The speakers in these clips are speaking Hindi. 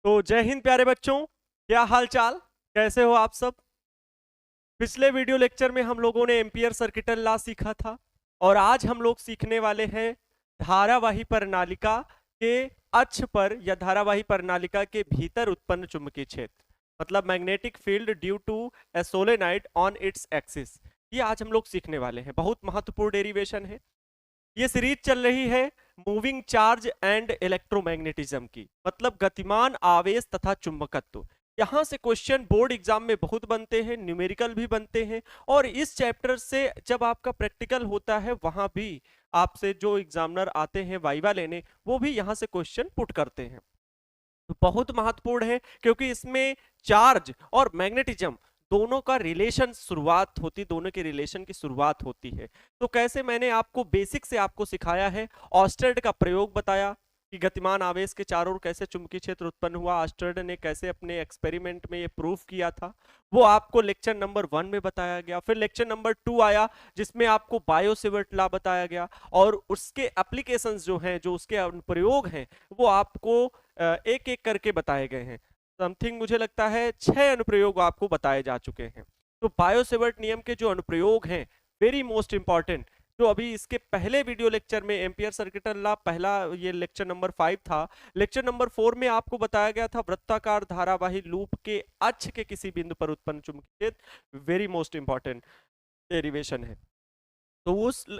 तो जय हिंद प्यारे बच्चों, क्या हाल चाल, कैसे हो आप सब। पिछले वीडियो लेक्चर में हम लोगों ने एम्पियर सर्किटल लॉ सीखा था और आज हम लोग सीखने वाले हैं धारावाही प्रणालिका के अक्ष पर या धारावाही प्रणालिका के भीतर उत्पन्न चुंबकीय क्षेत्र, मतलब magnetic field due to a solenoid on its axis. ये आज हम लोग सीखने वाले हैं। बहुत महत्वपूर्ण डेरिवेशन है। ये सीरीज चल रही है मूविंग चार्ज एंड इलेक्ट्रोमैग्नेटिज्म की, मतलब गतिमान आवेश तथा चुंबकत्व। यहाँ से क्वेश्चन बोर्ड एग्जाम में बहुत बनते हैं, न्यूमेरिकल भी बनते हैं, और इस चैप्टर से जब आपका प्रैक्टिकल होता है वहां भी आपसे जो एग्जामिनर आते हैं वाइवा लेने, वो भी यहाँ से क्वेश्चन पुट करते हैं। तो बहुत महत्वपूर्ण है क्योंकि इसमें चार्ज और मैग्नेटिज्म दोनों का रिलेशन शुरुआत होती, दोनों के रिलेशन की शुरुआत होती है। तो कैसे मैंने आपको बेसिक से आपको सिखाया है, ऑस्टर्ड का प्रयोग बताया कि गतिमान आवेश के चारों ओर कैसे चुंबकीय क्षेत्र उत्पन्न हुआ, ऑस्टर्ड ने कैसे अपने एक्सपेरिमेंट में ये प्रूफ किया था, वो आपको लेक्चर नंबर 1 में बताया गया। फिर लेक्चर नंबर 2 आया जिसमें आपको बायो-सेवर्ट लॉ बताया गया और उसके एप्लीकेशंस जो हैं, जो उसके अनुप्रयोग हैं, वो आपको एक एक करके बताए गए हैं। समथिंग मुझे लगता है 6 अनुप्रयोग आपको बताए जा चुके हैं। तो बायो-सेवर्ट नियम के जो अनुप्रयोग हैं, वेरी मोस्ट इंपॉर्टेंट, जो अभी इसके पहले वीडियो लेक्चर में एम्पियर सर्किटल लॉ, पहला ये लेक्चर नंबर 5 था। लेक्चर नंबर 4 में आपको बताया गया था वृत्ताकार धारावाही लूप के अक्ष के किसी बिंदु पर उत्पन्न चुंबकीय क्षेत्र, वेरी मोस्ट इंपॉर्टेंट डेरिवेशन है। तो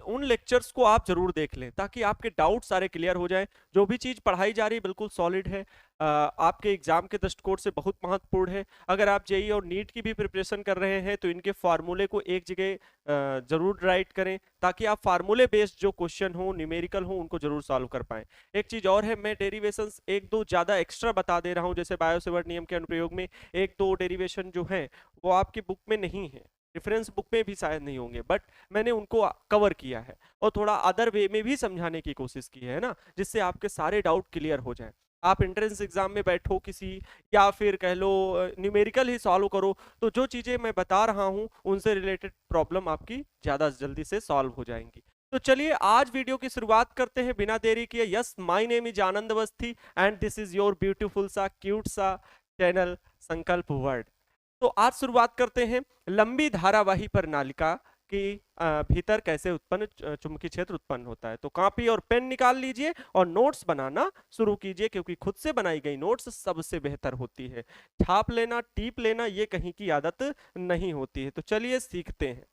उन लेक्चर्स को आप जरूर देख लें ताकि आपके डाउट सारे क्लियर हो जाए। जो भी चीज पढ़ाई जा रही है बिल्कुल सॉलिड है, आपके एग्जाम के दृष्टिकोण से बहुत महत्वपूर्ण है। अगर आप जेई और नीट की भी प्रिपरेशन कर रहे हैं तो इनके फार्मूले को एक जगह जरूर राइट करें ताकि आप फार्मूले बेस्ड जो क्वेश्चन हो, न्यूमेरिकल हो, उनको जरूर सॉल्व कर पाएं। एक चीज और है, मैं डेरिवेशंस एक दो ज्यादा एक्स्ट्रा बता दे रहा हूं। जैसे बायो-सेवर्ट नियम के अनुप्रयोग में एक दो डेरिवेशन जो है वो आपकी बुक में नहीं है, रेफरेंस बुक में भी शायद नहीं होंगे, बट मैंने उनको कवर किया है और थोड़ा अदर वे में भी समझाने की कोशिश की है ना, जिससे आपके सारे डाउट क्लियर हो जाए। आप एंट्रेंस एग्जाम में बैठो किसी, या फिर कह लो न्यूमेरिकल ही सॉल्व करो, तो जो चीजें मैं बता रहा हूं उनसे रिलेटेड प्रॉब्लम आपकी ज्यादा जल्दी से सॉल्व हो जाएंगी। तो चलिए आज वीडियो की शुरुआत करते हैं बिना देरी किए। Yes, my name is Anand Awasthi and this is your beautiful सा क्यूट सा चैनल संकल्प वर्ड। तो आज शुरुआत करते हैं लंबी धारावाही प्रणालिका के भीतर कैसे उत्पन्न चुंबकीय क्षेत्र उत्पन्न होता है। तो कॉपी और पेन निकाल लीजिए और नोट्स बनाना शुरू कीजिए, क्योंकि खुद से बनाई गई नोट्स सबसे बेहतर होती है। छाप लेना, टीप लेना, ये कहीं की आदत नहीं होती है। तो चलिए सीखते हैं,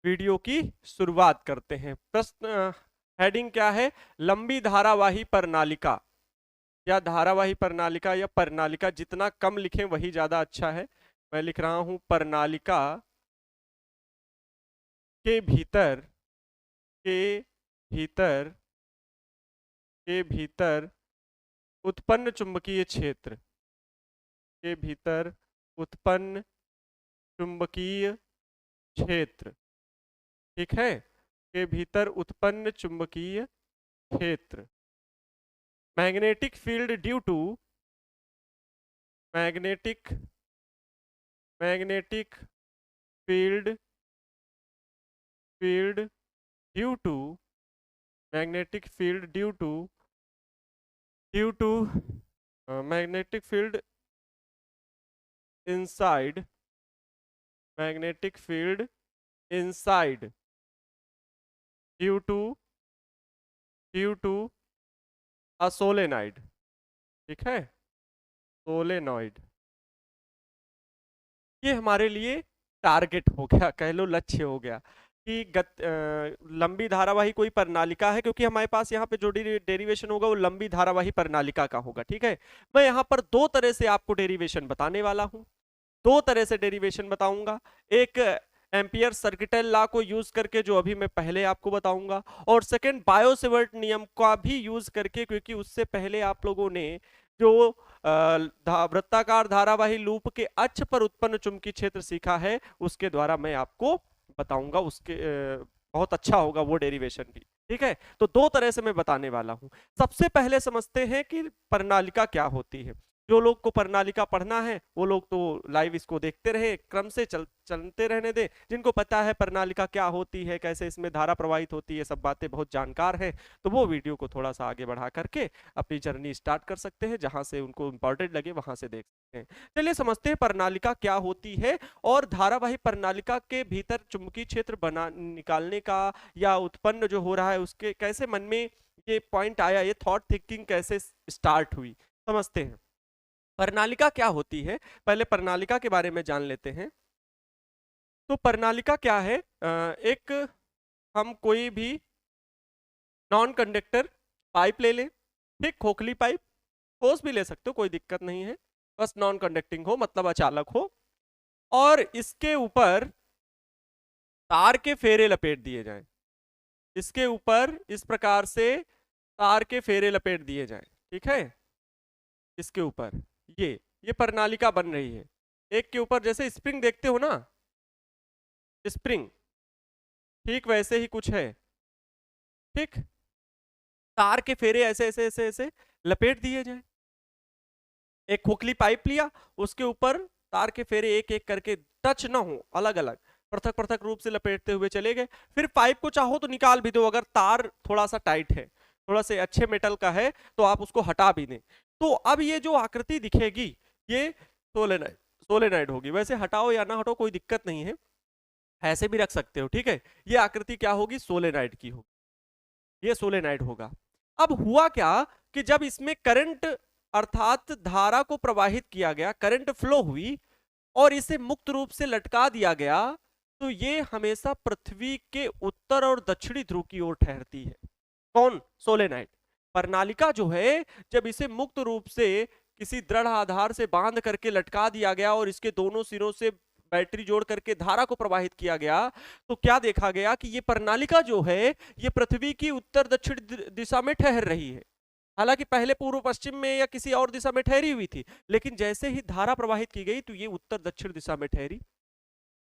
वीडियो की शुरुआत करते हैं। प्रश्न हेडिंग क्या है? लंबी धारावाही प्रणालिका या धारावाही प्रणालिका या प्रणालिका, जितना कम लिखें वही ज्यादा अच्छा है। मैं लिख रहा हूं प्रणालिका के भीतर के भीतर के भीतर उत्पन्न चुंबकीय क्षेत्र के भीतर उत्पन्न चुंबकीय क्षेत्र, ठीक है, के भीतर उत्पन्न चुंबकीय क्षेत्र magnetic field due to magnetic field due to magnetic field due to magnetic field inside magnetic field inside due to a solenoid, ठीक है, सोलेनॉइड। ये हमारे लिए टारगेट हो गया, कह लो लक्ष्य हो गया कि लंबी धारावाही कोई प्रणालिका है, क्योंकि हमारे पास यहाँ पे जो डेरिवेशन होगा वो लंबी धारावाही प्रणालिका का होगा, ठीक है। मैं यहाँ पर दो तरह से आपको डेरिवेशन बताने वाला हूँ, दो तरह से डेरिवेशन बताऊंगा। एक एम्पियर सर्किटल लॉ को यूज करके, जो अभी मैं पहले आपको बताऊंगा, और सेकंड बायो-सेवर्ट नियम का भी यूज करके, क्योंकि उससे पहले आप लोगों ने जो वृत्ताकार धारावाही लूप के अक्ष पर उत्पन्न चुंबकीय क्षेत्र सीखा है, उसके द्वारा मैं आपको बताऊंगा। उसके बहुत अच्छा होगा वो डेरिवेशन भी, ठीक है। तो दो तरह से मैं बताने वाला हूं। सबसे पहले समझते हैं कि प्रणालिका क्या होती है। जो लोग को प्रणालिका पढ़ना है वो लोग तो लाइव इसको देखते रहे, क्रम से चलते रहने दे। जिनको पता है प्रणालिका क्या होती है, कैसे इसमें धारा प्रवाहित होती है, सब बातें बहुत जानकार है, तो वो वीडियो को थोड़ा सा आगे बढ़ा करके अपनी जर्नी स्टार्ट कर सकते हैं, जहां से उनको इंपॉर्टेंट लगे वहां से देख सकते हैं। चलिए समझते हैं प्रणालिका क्या होती है, और धारावाही प्रणालिका के भीतर चुंबकीय क्षेत्र बना निकालने का या उत्पन्न जो हो रहा है उसके कैसे मन में ये पॉइंट आया, ये थॉट थिंकिंग कैसे स्टार्ट हुई, समझते हैं। प्रणालिका क्या होती है, पहले प्रणालिका के बारे में जान लेते हैं। तो प्रणालिका क्या है, एक हम कोई भी नॉन कंडक्टर पाइप ले लें, ठीक, खोखली पाइप, ठोस भी ले सकते हो, कोई दिक्कत नहीं है, बस नॉन कंडक्टिंग हो, मतलब अचालक हो, और इसके ऊपर तार के फेरे लपेट दिए जाएं। इसके ऊपर इस प्रकार से तार के फेरे लपेट दिए जाएं, ठीक है। इसके ऊपर ये प्रणालिका बन रही है। एक के ऊपर जैसे स्प्रिंग देखते हो ना, स्प्रिंग, ठीक वैसे ही कुछ है, ठीक। तार के फेरे ऐसे ऐसे ऐसे ऐसे लपेट दिए जाए। एक खोखली पाइप लिया, उसके ऊपर तार के फेरे एक एक करके टच ना हो, अलग अलग पृथक पृथक रूप से लपेटते हुए चले गए। फिर पाइप को चाहो तो निकाल भी दो, अगर तार थोड़ा सा टाइट है, थोड़ा से अच्छे मेटल का है, तो आप उसको हटा भी दें। तो अब ये जो आकृति दिखेगी ये सोलेनाइड होगी। वैसे हटाओ या ना हटाओ कोई दिक्कत नहीं है, ऐसे भी रख सकते हो, ठीक है। ये आकृति क्या होगी, सोलेनाइड की होगी, ये सोलेनाइड होगा। अब हुआ क्या कि जब इसमें करंट अर्थात धारा को प्रवाहित किया गया, करंट फ्लो हुई और इसे मुक्त रूप से लटका दिया गया, तो ये हमेशा पृथ्वी के उत्तर और दक्षिणी ध्रुव की ओर ठहरती है। कौन, सोलेनाइड। प्रणालिका जो है, जब इसे मुक्त रूप से किसी दृढ़ आधार से बांध करके लटका दिया गया और इसके दोनों सिरों से बैटरी जोड़ करके धारा को प्रवाहित किया गया, तो क्या देखा गया कि ये प्रणालिका जो है ये पृथ्वी की उत्तर दक्षिण दिशा में ठहर रही है। हालांकि पहले पूर्व पश्चिम में या किसी और दिशा में ठहरी हुई थी, लेकिन जैसे ही धारा प्रवाहित की गई तो ये उत्तर दक्षिण दिशा में ठहरी।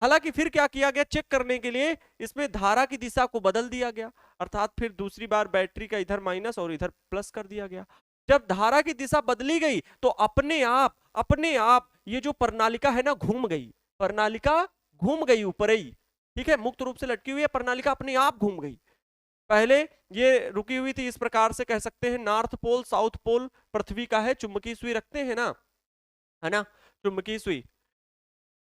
हालांकि फिर क्या किया गया, चेक करने के लिए इसमें धारा की दिशा को बदल दिया गया, अर्थात फिर दूसरी बार बैटरी का इधर माइनस और इधर प्लस कर दिया गया। जब धारा की दिशा बदली गई तो अपने आप ये जो प्रणालिका है ना घूम गई, प्रणालिका घूम गई ऊपर ही, ठीक है, मुक्त रूप से लटकी हुई है प्रणालिका, अपने आप घूम गई। पहले ये रुकी हुई थी, इस प्रकार से कह सकते हैं, नॉर्थ पोल साउथ पोल पृथ्वी का है, चुंबकीय सुई रखते हैं ना, है ना, चुंबकीय सुई।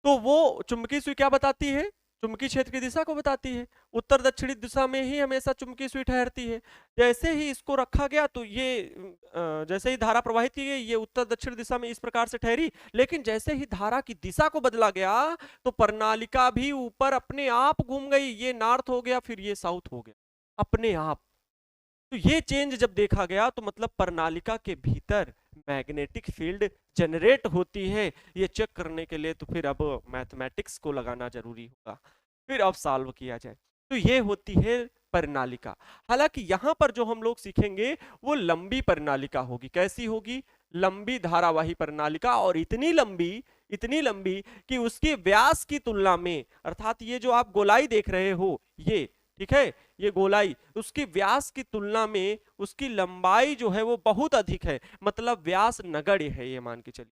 तो वो चुंबकीय सुई क्या बताती है, चुंबकीय क्षेत्र की दिशा को बताती है। उत्तर दक्षिणी दिशा में ही हमेशा चुंबकीय सुई ठहरती है। जैसे ही इसको रखा गया तो ये जैसे ही धारा प्रवाहित की गई ये उत्तर दक्षिण दिशा में इस प्रकार से ठहरी, लेकिन जैसे ही धारा की दिशा को बदला गया तो प्रणालिका भी ऊपर अपने आप घूम गई, ये नॉर्थ हो गया फिर ये साउथ हो गया अपने आप। तो ये चेंज जब देखा गया तो मतलब प्रणालिका के भीतर मैग्नेटिक फील्ड जनरेट होती है। ये चेक करने के लिए तो फिर अब मैथमेटिक्स को लगाना जरूरी होगा, फिर अब सॉल्व किया जाए। तो ये होती है प्रणालिका। हालांकि यहां पर जो हम लोग सीखेंगे वो लंबी प्रणालिका होगी। कैसी होगी, लंबी धारावाही प्रणालिका, और इतनी लंबी कि उसके व्यास की तुलना में, अर्थात ये जो आप गोलाई देख रहे हो ये, ठीक है, ये गोलाई, उसकी व्यास की तुलना में उसकी लंबाई जो है वो बहुत अधिक है, मतलब व्यास नगण्य है, ये मान के चलिए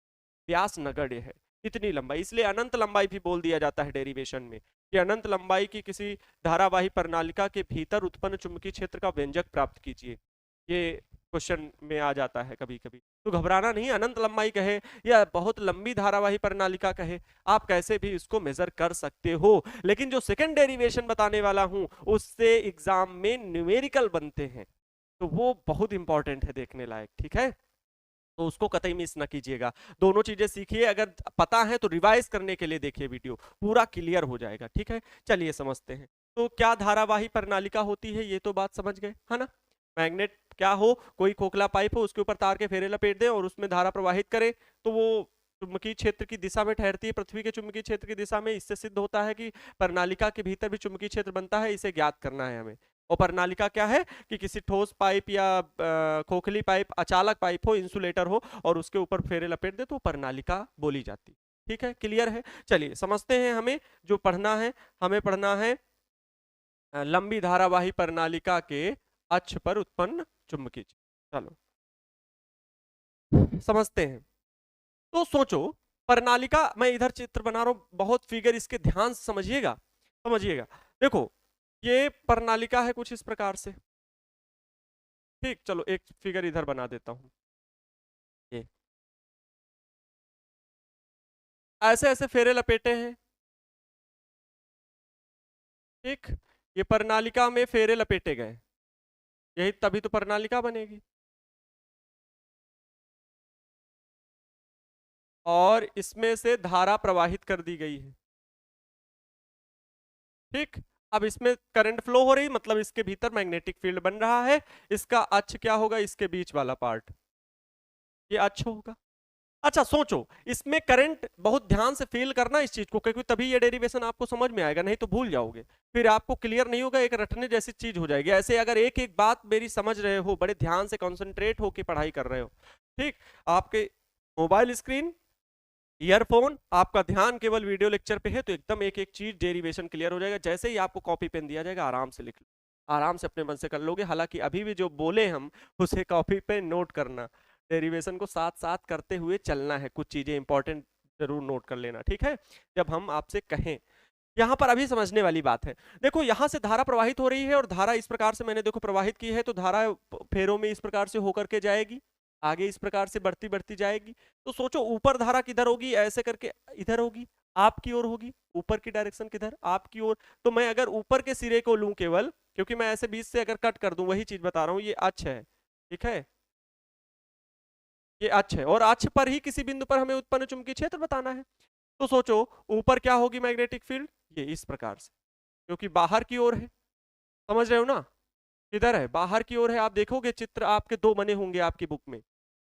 व्यास नगण्य है, इतनी लंबाई। इसलिए अनंत लंबाई भी बोल दिया जाता है डेरिवेशन में कि अनंत लंबाई की किसी धारावाही प्रणालिका के भीतर उत्पन्न चुंबकीय क्षेत्र का व्यंजक प्राप्त कीजिए। ये क्वेश्चन में आ जाता है कभी कभी, तो घबराना नहीं, अनंत लंबाई कहे या बहुत लंबी धारावाही प्रणालिका कहे, आप कैसे भी इसको मेजर कर सकते हो। लेकिन जो सेकंड डेरिवेशन बताने वाला हूं उससे एग्जाम में न्यूमेरिकल बनते हैं, तो वो बहुत इंपॉर्टेंट है, देखने लायक, ठीक है, तो उसको कतई मिस ना कीजिएगा। दोनों चीजें सीखिए, अगर पता है तो रिवाइज करने के लिए देखिए वीडियो, पूरा क्लियर हो जाएगा, ठीक है। चलिए समझते हैं, तो क्या धारावाही प्रणालिका होती है ये तो बात समझ गए, है ना। मैग्नेट क्या हो, कोई खोखला पाइप हो, उसके ऊपर तार के फेरे लपेट दें और उसमें धारा प्रवाहित करें तो वो चुंबकीय क्षेत्र की दिशा में ठहरती है, पृथ्वी के चुंबकीय क्षेत्र की दिशा में। इससे सिद्ध होता है कि प्रणालिका के भीतर भी चुंबकीय क्षेत्र बनता है, इसे ज्ञात करना है हमें। और प्रणालिका क्या है कि किसी ठोस पाइप या खोखली पाइप, अचालक पाइप हो, इंसुलेटर हो और उसके ऊपर फेरे लपेट दे तो प्रणालिका बोली जाती, ठीक है, क्लियर है। चलिए समझते हैं, हमें जो पढ़ना है, हमें पढ़ना है लंबी धारावाही प्रणालिका के अक्ष पर उत्पन्न चुंबकीय क्षेत्र। चलो समझते हैं। तो सोचो प्रणालिका, मैं इधर चित्र बना रहा हूं, बहुत फिगर इसके ध्यान से समझिएगा, समझिएगा। देखो ये प्रणालिका है कुछ इस प्रकार से, ठीक, चलो एक फिगर इधर बना देता हूं। ये ऐसे ऐसे फेरे लपेटे हैं, ठीक, ये प्रणालिका में फेरे लपेटे गए, यही तभी तो प्रणालिका बनेगी। और इसमें से धारा प्रवाहित कर दी गई है, ठीक। अब इसमें करंट फ्लो हो रही, मतलब इसके भीतर मैग्नेटिक फील्ड बन रहा है। इसका अक्ष क्या होगा, इसके बीच वाला पार्ट, ये अक्ष होगा। अच्छा सोचो, इसमें करंट, बहुत ध्यान से फील करना इस चीज को, क्योंकि तभी ये डेरिवेशन आपको समझ में आएगा, नहीं तो भूल जाओगे, फिर आपको क्लियर नहीं होगा, एक रटने जैसी चीज हो जाएगी। ऐसे अगर एक एक बात मेरी समझ रहे हो, बड़े ध्यान से कॉन्सेंट्रेट होकर पढ़ाई कर रहे हो, ठीक, आपके मोबाइल स्क्रीन, ईयरफोन, आपका ध्यान केवल वीडियो लेक्चर पे है, तो एकदम एक एक चीज डेरिवेशन क्लियर हो जाएगा। जैसे ही आपको कॉपी पेन दिया जाएगा, आराम से लिख लो, आराम से अपने मन से कर लोगे। हालांकि अभी भी जो बोले हम, उसे कॉपी पे नोट करना, डेरिवेशन को साथ साथ करते हुए चलना है, कुछ चीजें इंपॉर्टेंट जरूर नोट कर लेना, ठीक है, जब हम आपसे कहें। यहाँ पर अभी समझने वाली बात है, देखो यहाँ से धारा प्रवाहित हो रही है, और धारा इस प्रकार से मैंने देखो प्रवाहित की है, तो धारा फेरों में इस प्रकार से होकर के जाएगी, आगे इस प्रकार से बढ़ती बढ़ती जाएगी। तो सोचो ऊपर धारा किधर होगी, ऐसे करके इधर होगी, आपकी ओर होगी, ऊपर की डायरेक्शन किधर, आपकी ओर। तो मैं अगर ऊपर के सिरे को लूं केवल, क्योंकि मैं ऐसे बीच से अगर कट कर दूं, वही चीज बता रहा हूं, ये अक्ष है, ठीक है, ये अक्ष है, और अक्ष पर ही किसी बिंदु पर हमें उत्पन्न चुंबकीय क्षेत्र बताना है। तो सोचो ऊपर क्या होगी मैग्नेटिक फील्ड, ये इस प्रकार से, क्योंकि बाहर की ओर है, समझ रहे हो ना, किधर है, बाहर की ओर है। आप देखोगे चित्र आपके दो बने होंगे आपकी बुक में,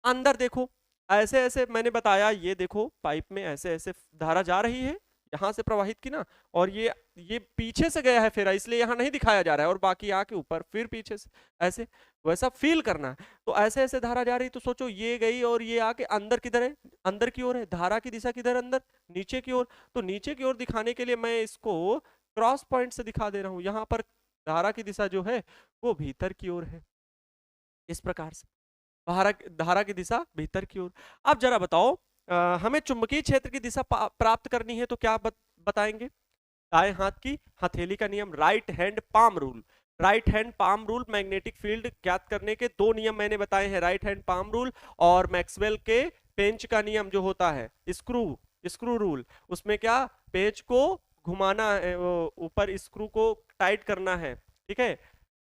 अंदर देखो, ऐसे ऐसे मैंने बताया, ये देखो पाइप में ऐसे ऐसे धारा जा रही है, यहां से प्रवाहित की ना, और ये पीछे से गया है फेरा, इसलिए यहां नहीं दिखाया जा रहा है, और बाकी आके ऊपर फिर पीछे से ऐसे, वैसा फील करना है। तो ऐसे ऐसे धारा जा रही, तो सोचो ये गई और ये आके अंदर किधर है, अंदर की ओर है, धारा की दिशा किधर, अंदर, नीचे की ओर। तो नीचे की ओर दिखाने के लिए मैं इसको क्रॉस पॉइंट से दिखा दे रहा हूं, यहां पर धारा की दिशा जो है वो भीतर की ओर है, इस प्रकार से धारा की दिशा भीतर की ओर। अब जरा बताओ, हमें चुंबकीय क्षेत्र की दिशा प्राप्त करनी है, तो क्या बताएंगे, दाएं हाथ की हथेली का नियम, right hand palm rule. Right hand palm rule, magnetic field ज्ञात करने के दो नियम मैंने बताए हैं, राइट हैंड पाम रूल और मैक्सवेल के पेंच का नियम जो होता है, स्क्रू स्क्रू रूल। उसमें क्या, पेंच को घुमाना है, ऊपर स्क्रू को टाइट करना है, ठीक है,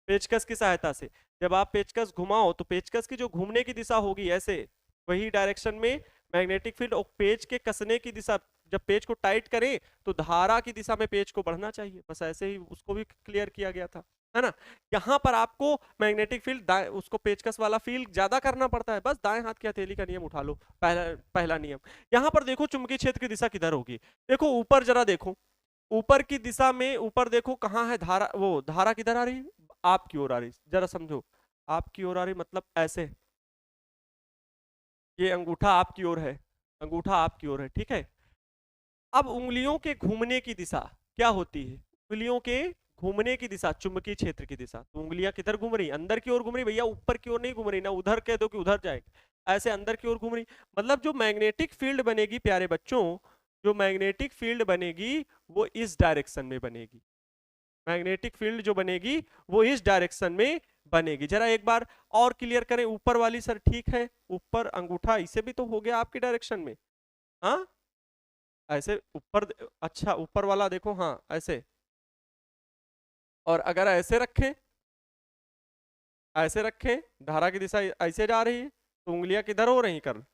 पेचकस की सहायता से। जब आप पेचकस घुमाओ, तो पेचकस की जो घूमने की दिशा होगी ऐसे, वही डायरेक्शन में मैग्नेटिक फील्ड, और पेच के कसने की दिशा, जब पेच को टाइट करें तो धारा की दिशा में पेच को बढ़ना चाहिए, बस ऐसे ही उसको भी क्लियर किया गया था, है ना। यहाँ पर आपको मैग्नेटिक फील्ड उसको पेचकस वाला फील ज्यादा करना पड़ता है, बस दाएं हाथ की हथेली का नियम उठा लो, पहला नियम। यहाँ पर देखो चुंबकीय क्षेत्र की दिशा किधर होगी, देखो ऊपर जरा देखो, ऊपर की दिशा में, ऊपर देखो कहाँ है धारा, वो धारा किधर आ रही है, आपकी ओर आ रही, जरा समझो, आपकी ओर आ रही, मतलब ऐसे, ये अंगूठा आपकी ओर है, अंगूठा आपकी ओर है, ठीक है। अब उंगलियों के घूमने की दिशा क्या होती है, उंगलियों के घूमने की दिशा चुंबकीय क्षेत्र की दिशा, तो उंगलियां किधर घूम रही, अंदर की ओर घूम रही भैया, ऊपर की ओर नहीं घूम रही ना, उधर कह दो कि उधर जाएगी, ऐसे अंदर की ओर घूम रही। मतलब जो मैग्नेटिक फील्ड बनेगी प्यारे बच्चों, जो मैग्नेटिक फील्ड बनेगी वो इस डायरेक्शन में बनेगी, मैग्नेटिक फील्ड जो बनेगी वो इस डायरेक्शन में बनेगी। जरा एक बार और क्लियर करें, ऊपर वाली सर ठीक है, ऊपर अंगूठा इसे भी तो हो गया आपकी डायरेक्शन में, हाँ ऐसे ऊपर, अच्छा ऊपर वाला देखो, हाँ ऐसे, और अगर ऐसे रखें, ऐसे रखें, धारा की दिशा ऐसे जा रही है, तो उंगलियां किधर हो रही, कर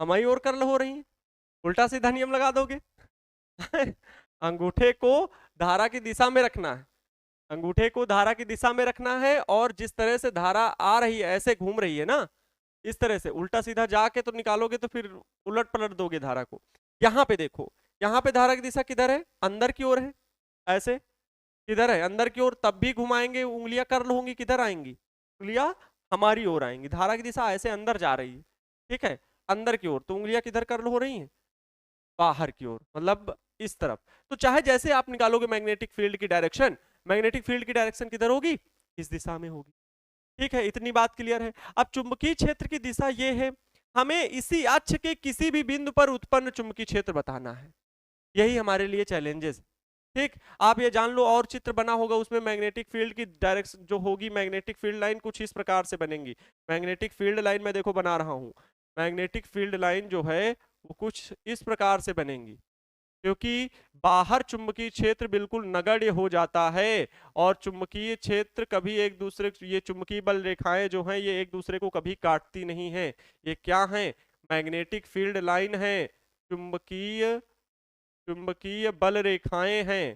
हमारी ओर कर हो रही है, उल्टा सीधा नियम लगा दोगे अंगूठे को धारा की दिशा में रखना है, अंगूठे को धारा की दिशा में रखना है, और जिस तरह से धारा आ रही है ऐसे घूम रही है ना, इस तरह से उल्टा सीधा जाके तो निकालोगे तो फिर उलट पलट दोगे धारा को। यहाँ पे देखो, यहाँ पे धारा की दिशा किधर है, अंदर की ओर है, ऐसे किधर है, अंदर की ओर, तब भी घुमाएंगे उंगलियां कर्ल होंगी, किधर आएंगी, उंगलियां हमारी ओर आएंगी, धारा की दिशा ऐसे अंदर जा रही है, ठीक है, अंदर की ओर, तो उंगलियां किधर कर्ल हो रही हैं, बाहर की ओर, मतलब इस तरफ। तो चाहे जैसे आप निकालोगे मैग्नेटिक फील्ड की डायरेक्शन, मैग्नेटिक फील्ड की डायरेक्शन किधर होगी, इस दिशा में होगी, ठीक है, इतनी बात क्लियर है। अब चुंबकीय क्षेत्र की दिशा ये है, हमें इसी अक्ष के किसी भी बिंदु पर उत्पन्न चुंबकीय क्षेत्र बताना है। यही हमारे लिए चैलेंजेस। ठीक, आप ये जान लो, और चित्र बना होगा उसमें मैग्नेटिक फील्ड की डायरेक्शन जो होगी, मैग्नेटिक फील्ड लाइन कुछ इस प्रकार से बनेंगी। मैग्नेटिक फील्ड लाइन मैं देखो बना रहा हूं, मैग्नेटिक फील्ड लाइन जो है वो कुछ इस प्रकार से बनेंगी, क्योंकि बाहर चुंबकीय क्षेत्र बिल्कुल नगण्य हो जाता है और चुंबकीय क्षेत्र कभी एक दूसरे, ये चुंबकीय बल रेखाएं जो हैं ये एक दूसरे को कभी काटती नहीं है। ये क्या है? मैग्नेटिक फील्ड लाइन है, चुंबकीय चुंबकीय बल रेखाएं हैं,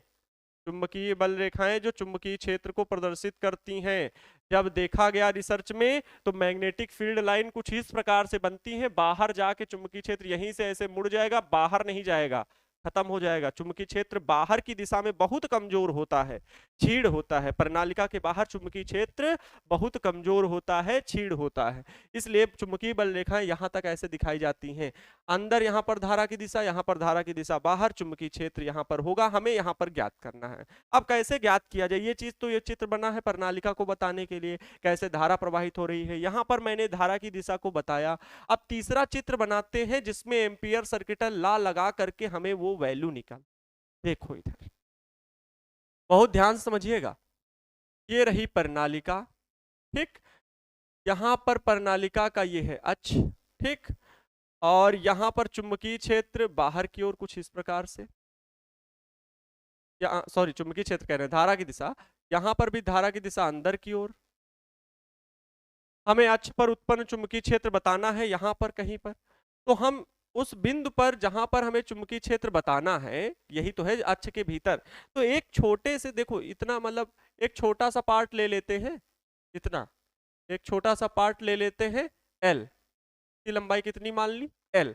चुंबकीय बल रेखाएं जो चुंबकीय क्षेत्र को प्रदर्शित करती हैं। जब देखा गया रिसर्च में तो मैग्नेटिक फील्ड लाइन कुछ इस प्रकार से बनती है, बाहर जाके चुंबकीय क्षेत्र यहीं से ऐसे मुड़ जाएगा, बाहर नहीं जाएगा, खत्म हो जाएगा। चुंबकीय क्षेत्र बाहर की दिशा में बहुत कमजोर होता है, क्षीण होता है। प्रणालिका के बाहर चुंबकीय क्षेत्र बहुत कमजोर होता है, क्षीण होता है, इसलिए चुंबकीय बल रेखाएं यहां तक ऐसे दिखाई जाती हैं। अंदर यहां पर धारा की दिशा, यहां पर धारा की दिशा, बाहर चुंबकीय क्षेत्र यहां पर होगा, हमें यहां पर ज्ञात करना है। अब कैसे ज्ञात किया जाए? ये चीज तो ये चित्र बना है प्रणालिका को बताने के लिए, कैसे धारा प्रवाहित हो रही है। यहां पर मैंने धारा की दिशा को बताया। अब तीसरा चित्र बनाते हैं जिसमें एम्पियर सर्किटल लॉ लगा करके हमें वो वैल्यू निकाल। देखो इधर बहुत ध्यान से समझिएगा, ये रही प्रणालिका, ठीक, यहां पर प्रणालिका का ये है अक्ष, ठीक, और यहां पर चुंबकीय क्षेत्र बाहर की ओर कुछ इस प्रकार से, या सॉरी चुंबकीय क्षेत्र कह रहे हैं, धारा की दिशा, यहां पर भी धारा की दिशा अंदर की ओर। हमें अक्ष पर उत्पन्न चुंबकीय क्षेत्र बताना है यहां पर कहीं पर, तो हम उस बिंदु पर जहां पर हमें चुंबकीय क्षेत्र बताना है, यही तो है अक्ष के भीतर, तो एक छोटे से देखो इतना, मतलब एक छोटा सा पार्ट ले लेते हैं, इतना एक छोटा सा पार्ट ले लेते हैं, एल की लंबाई कितनी मान ली? एल,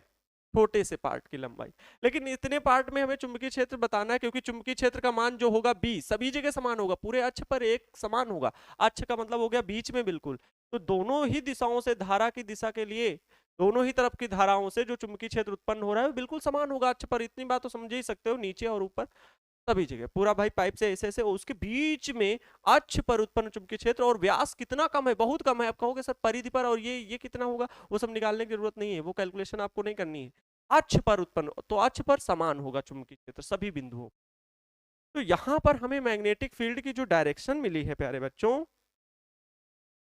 छोटे से पार्ट की लंबाई। लेकिन इतने पार्ट में हमें चुंबकीय क्षेत्र बताना है, क्योंकि चुंबकीय क्षेत्र का मान जो होगा बी सभी जगह समान होगा, पूरे अक्ष पर एक समान होगा। अक्ष का मतलब हो गया बीच में बिल्कुल, तो दोनों ही दिशाओं से धारा की दिशा के लिए, दोनों ही तरफ की धाराओं से जो चुंबकीय क्षेत्र उत्पन्न हो रहा है बिल्कुल समान होगा अक्ष पर। इतनी बात तो समझ ही सकते हो, नीचे और ऊपर सभी जगह पूरा भाई पाइप से ऐसे ऐसे, उसके बीच में अक्ष पर उत्पन्न चुंबकीय क्षेत्र, और व्यास कितना कम है, बहुत कम है। आप कहोगे सर परिधि पर, और ये कितना होगा, वो सब निकालने की जरूरत नहीं है, वो कैलकुलेशन आपको नहीं करनी है। अक्ष पर उत्पन्न, तो अक्ष पर समान होगा चुंबकीय क्षेत्र सभी बिंदुओं। तो यहां पर हमें मैग्नेटिक फील्ड की जो डायरेक्शन मिली है प्यारे बच्चों,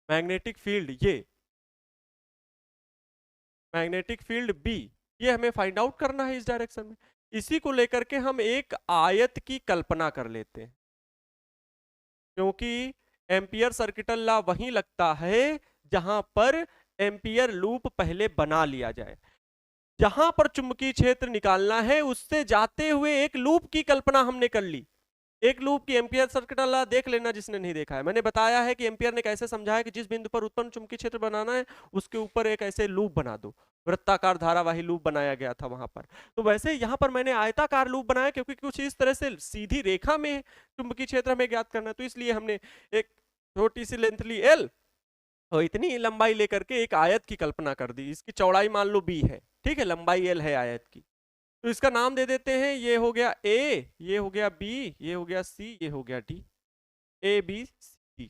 मैग्नेटिक फील्ड, ये मैग्नेटिक फील्ड बी, ये हमें फाइंड आउट करना है इस डायरेक्शन में। इसी को लेकर के हम एक आयत की कल्पना कर लेते हैं, क्योंकि एम्पियर सर्किटल लॉ वहीं लगता है जहां पर एम्पियर लूप पहले बना लिया जाए। जहां पर चुंबकीय क्षेत्र निकालना है उससे जाते हुए एक लूप की कल्पना हमने कर ली। एक लूप की एम्पियर सर्किटल लॉ देख लेना जिसने नहीं देखा है, मैंने बताया है कि एम्पियर ने कैसे समझाया कि जिस बिंदु पर उत्पन्न चुंबकीय क्षेत्र बनाना है उसके ऊपर एक ऐसे लूप बना दो, वृत्ताकार धारावाही लूप बनाया गया था वहां पर। तो वैसे यहां पर मैंने आयताकार लूप बनाया, क्योंकि कुछ इस तरह से सीधी रेखा में चुंबकीय क्षेत्र हमें ज्ञात करना है, तो इसलिए हमने एक छोटी सी लेंथ ली एल, और इतनी लंबाई लेकर के एक आयत की कल्पना कर दी। इसकी चौड़ाई मान लो बी है, ठीक है, लंबाई एल है आयत की, तो इसका नाम दे देते हैं, ये हो गया ए, ये हो गया बी, ये हो गया सी, ये हो गया D, A B C D,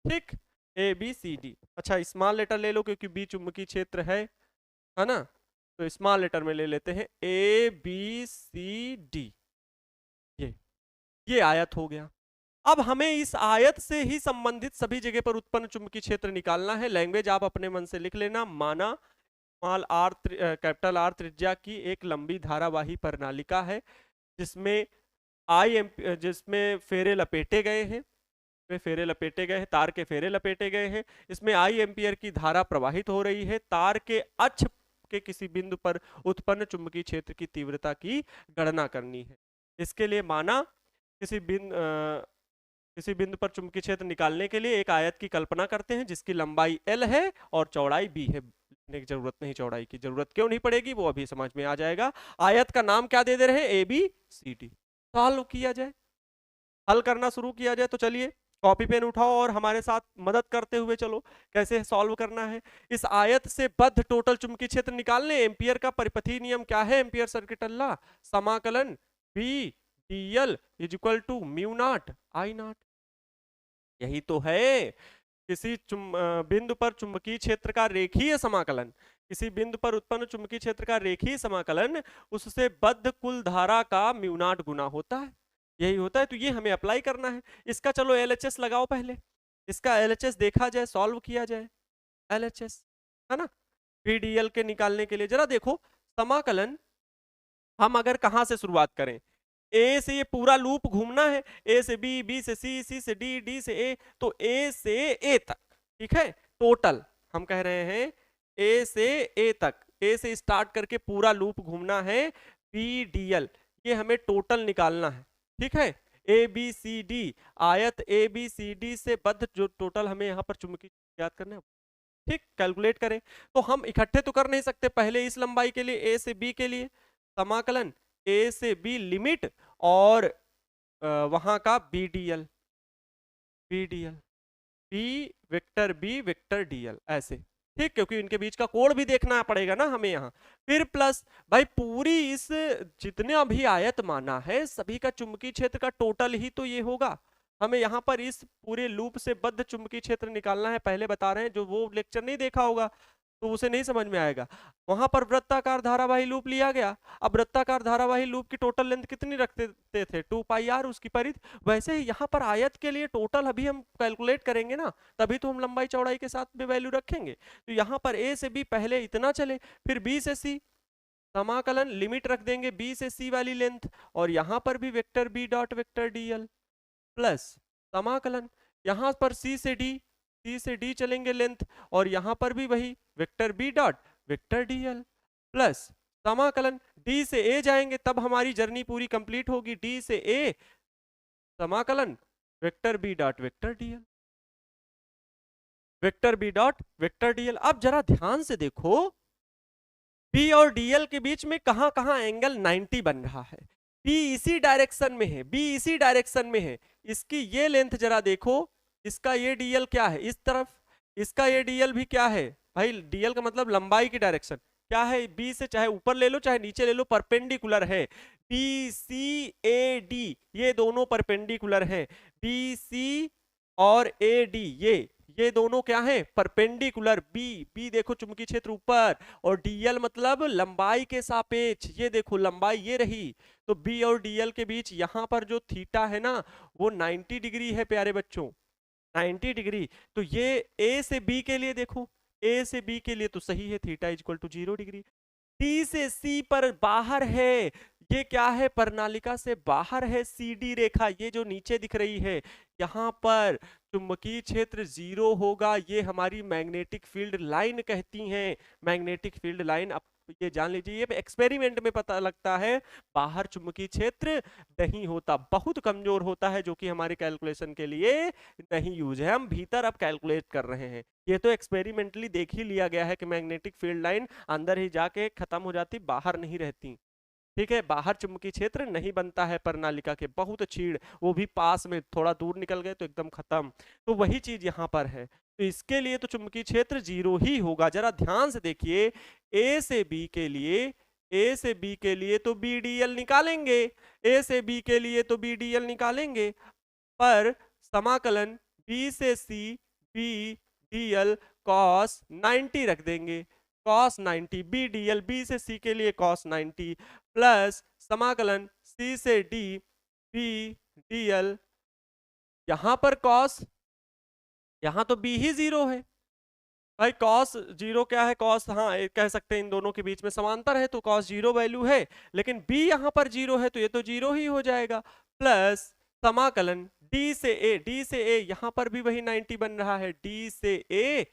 ठीक, ए बी सी डी। अच्छा स्मॉल लेटर ले लो क्योंकि बी चुंबकीय क्षेत्र है ना, तो स्मॉल लेटर में ले लेते हैं ए बी सी डी। ये आयत हो गया। अब हमें इस आयत से ही संबंधित सभी जगह पर उत्पन्न चुंबकीय क्षेत्र निकालना है। लैंग्वेज आप अपने मन से लिख लेना, माना स्मॉल आर कैपिटल आर त्रिज्या की एक लंबी धारावाही प्रणालिका है जिसमें जिसमें फेरे लपेटे गए हैं, फेरे लपेटे गए हैं, तार के फेरे लपेटे गए हैं। इसमें आई एम्पियर की धारा प्रवाहित हो रही है। तार के अक्ष के किसी बिंदु पर उत्पन्न चुंबकीय क्षेत्र की तीव्रता की गणना करनी है। इसके लिए माना किसी बिंदु पर चुंबकीय क्षेत्र निकालने के लिए एक आयत की कल्पना करते हैं जिसकी लंबाई एल है और चौड़ाई बी है। लिखने की जरूरत नहीं, चौड़ाई की जरूरत क्यों नहीं पड़ेगी वो अभी समझ में आ जाएगा। आयत का नाम क्या दे दे रहे हैं? A B C D. Solve किया जाए, हल करना शुरू किया जाए। तो चलिए कॉपी पेन उठाओ और हमारे साथ मदद करते हुए चलो कैसे सॉल्व करना है। इस आयत से बद्ध टोटल चुंबकीय क्षेत्र निकालने एम्पियर का परिपथीय नियम क्या है? एम्पियर सर्किटल लॉ, समाकलन B dl is equal to mu naught I naught. यही तो है, किसी बिंदु पर चुंबकीय क्षेत्र का रेखीय समाकलन, किसी बिंदु पर उत्पन्न चुंबकीय क्षेत्र का रेखीय समाकलन उससे बद्ध कुल धारा का म्यू नॉट गुना होता है। यही होता है, तो ये हमें अप्लाई करना है। इसका चलो एलएचएस लगाओ, पहले इसका एलएचएस देखा जाए, सॉल्व किया जाए। एलएचएस है ना, पीडीएल के निकालने के लिए जरा देखो समाकलन हम अगर कहां से शुरुआत करें, ए से ये पूरा लूप घूमना है, ए से बी, बी से सी, सी से डी, डी से ए, तो ए से ए तक, ठीक है, टोटल हम कह रहे हैं ए से ए तक, ए से स्टार्ट करके पूरा लूप घूमना है, पीडीएल ये हमें टोटल निकालना है, ठीक है। ए बी सी डी, आयत ए बी सी डी से बद्ध जो टोटल हमें यहाँ पर चुंबकीय याद करना है, ठीक, कैलकुलेट करें। तो हम इकट्ठे तो कर नहीं सकते, पहले इस लंबाई के लिए ए से बी के लिए समाकलन ए से बी लिमिट और वहां का B dl, B dl B vector B vector dl ऐसे, ठीक, क्योंकि इनके बीच का कोण भी देखना पड़ेगा ना हमें यहाँ। फिर प्लस भाई पूरी इस जितने भी आयत माना है सभी का चुंबकीय क्षेत्र का टोटल ही तो ये होगा। हमें यहाँ पर इस पूरे लूप से बद्ध चुंबकीय क्षेत्र निकालना है, पहले बता रहे हैं, जो वो लेक्चर नहीं देखा होगा तो उसे नहीं समझ में आएगा। वहां पर वृत्ताकार धारावाही लूप लिया गया, अब वृत्ताकार धारावाही लूप की टोटल लेंथ कितनी रखते थे, 2 पाई आर उसकी परिधि। वैसे ही यहाँ पर आयत के लिए टोटल अभी हम कैलकुलेट करेंगे ना, तभी तो हम लंबाई चौड़ाई के साथ भी वैल्यू रखेंगे। तो यहाँ पर ए से बी पहले इतना चले, फिर बी से सी समाकलन लिमिट रख देंगे बी से सी वाली लेंथ, और यहाँ पर भी vector B dot vector dl plus समाकलन यहाँ पर सी से डी, सी से डी चलेंगे लेंथ, और यहां पर भी वही vector B dot vector dl plus समाकलन डी से ए जाएंगे, तब हमारी जर्नी पूरी कंप्लीट होगी, डी से ए समाकलन vector B dot vector dl, vector B dot vector dl. अब जरा ध्यान से देखो बी और डीएल के बीच में कहां कहां एंगल 90 बन रहा है। बी इसी डायरेक्शन में है, बी इसी डायरेक्शन में है, इसकी ये लेंथ जरा देखो, इसका ये डीएल क्या है इस तरफ, इसका ये डीएल भी क्या है भाई, डीएल का मतलब लंबाई की डायरेक्शन क्या है, बी से चाहे ऊपर ले लो चाहे नीचे ले लो परपेंडिकुलर है, बी सी ए डी ये दोनों परपेंडिकुलर है, बी सी और ए डी ये दोनों क्या है परपेंडिकुलर, बी बी देखो चुंबकीय क्षेत्र ऊपर, और डीएल मतलब लंबाई के सापेक्ष, ये देखो लंबाई ये रही, तो बी और डीएल के बीच यहाँ पर जो थीटा है ना वो 90 डिग्री है प्यारे बच्चों, 90 डिग्री। तो ये ए से बी के लिए देखो, ए से बी के लिए तो सही है, theta is equal to 0 degree. D से सी पर बाहर है, ये क्या है प्रणालिका से बाहर है, सीडी रेखा ये जो नीचे दिख रही है, यहाँ पर चुंबकीय क्षेत्र 0 होगा, ये हमारी मैग्नेटिक फील्ड लाइन कहती हैं, मैग्नेटिक फील्ड लाइन। अब ये जान लीजिए, ये एक्सपेरिमेंट में पता लगता है बाहर चुंबकीय क्षेत्र नहीं होता, बहुत कमजोर होता है, जो कि हमारे कैलकुलेशन के लिए नहीं यूज है, हम भीतर अब कैलकुलेट कर रहे हैं। ये तो एक्सपेरिमेंटली देख ही लिया गया है कि मैग्नेटिक फील्ड लाइन अंदर ही जाके खत्म हो जाती, बाहर नहीं रहती, ठीक है, बाहर चुंबकीय क्षेत्र नहीं बनता है प्रणालिका के, बहुत छीड़, वो भी पास में, थोड़ा दूर निकल गए तो एकदम खत्म। तो वही चीज यहाँ पर है, तो इसके लिए तो चुंबकीय क्षेत्र 0 ही होगा। जरा ध्यान से देखिए, ए से बी के लिए, ए से बी के लिए तो बी डी एल निकालेंगे, ए से बी के लिए तो बी डी एल निकालेंगे, पर समाकलन बी से C B D L cos 90 रख देंगे, cos 90 B D L, B से सी के लिए कॉस 90 प्लस समाकलन सी से डी बी डी एल, यहां पर कॉस, यहां तो बी ही 0 है भाई, कॉस 0 क्या है, कॉस, हाँ कह सकते हैं इन दोनों के बीच में समांतर है तो कॉस 0 वैल्यू है, लेकिन बी यहां पर 0 है तो ये तो 0 ही हो जाएगा, प्लस समाकलन डी से ए, डी से ए यहां पर भी वही 90 बन रहा है, डी से A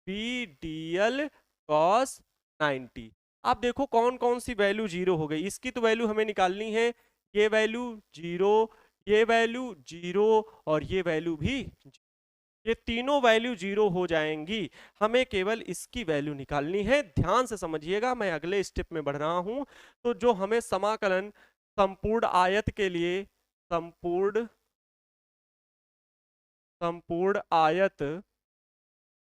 B D L cos 90। आप देखो कौन कौन सी वैल्यू 0 हो गई, इसकी तो वैल्यू हमें निकालनी है, ये वैल्यू 0, ये वैल्यू 0 और ये वैल्यू भी, ये तीनों वैल्यू 0 हो जाएंगी, हमें केवल इसकी वैल्यू निकालनी है। ध्यान से समझिएगा, मैं अगले स्टेप में बढ़ रहा हूं। तो जो हमें समाकलन संपूर्ण आयत के लिए, संपूर्ण आयत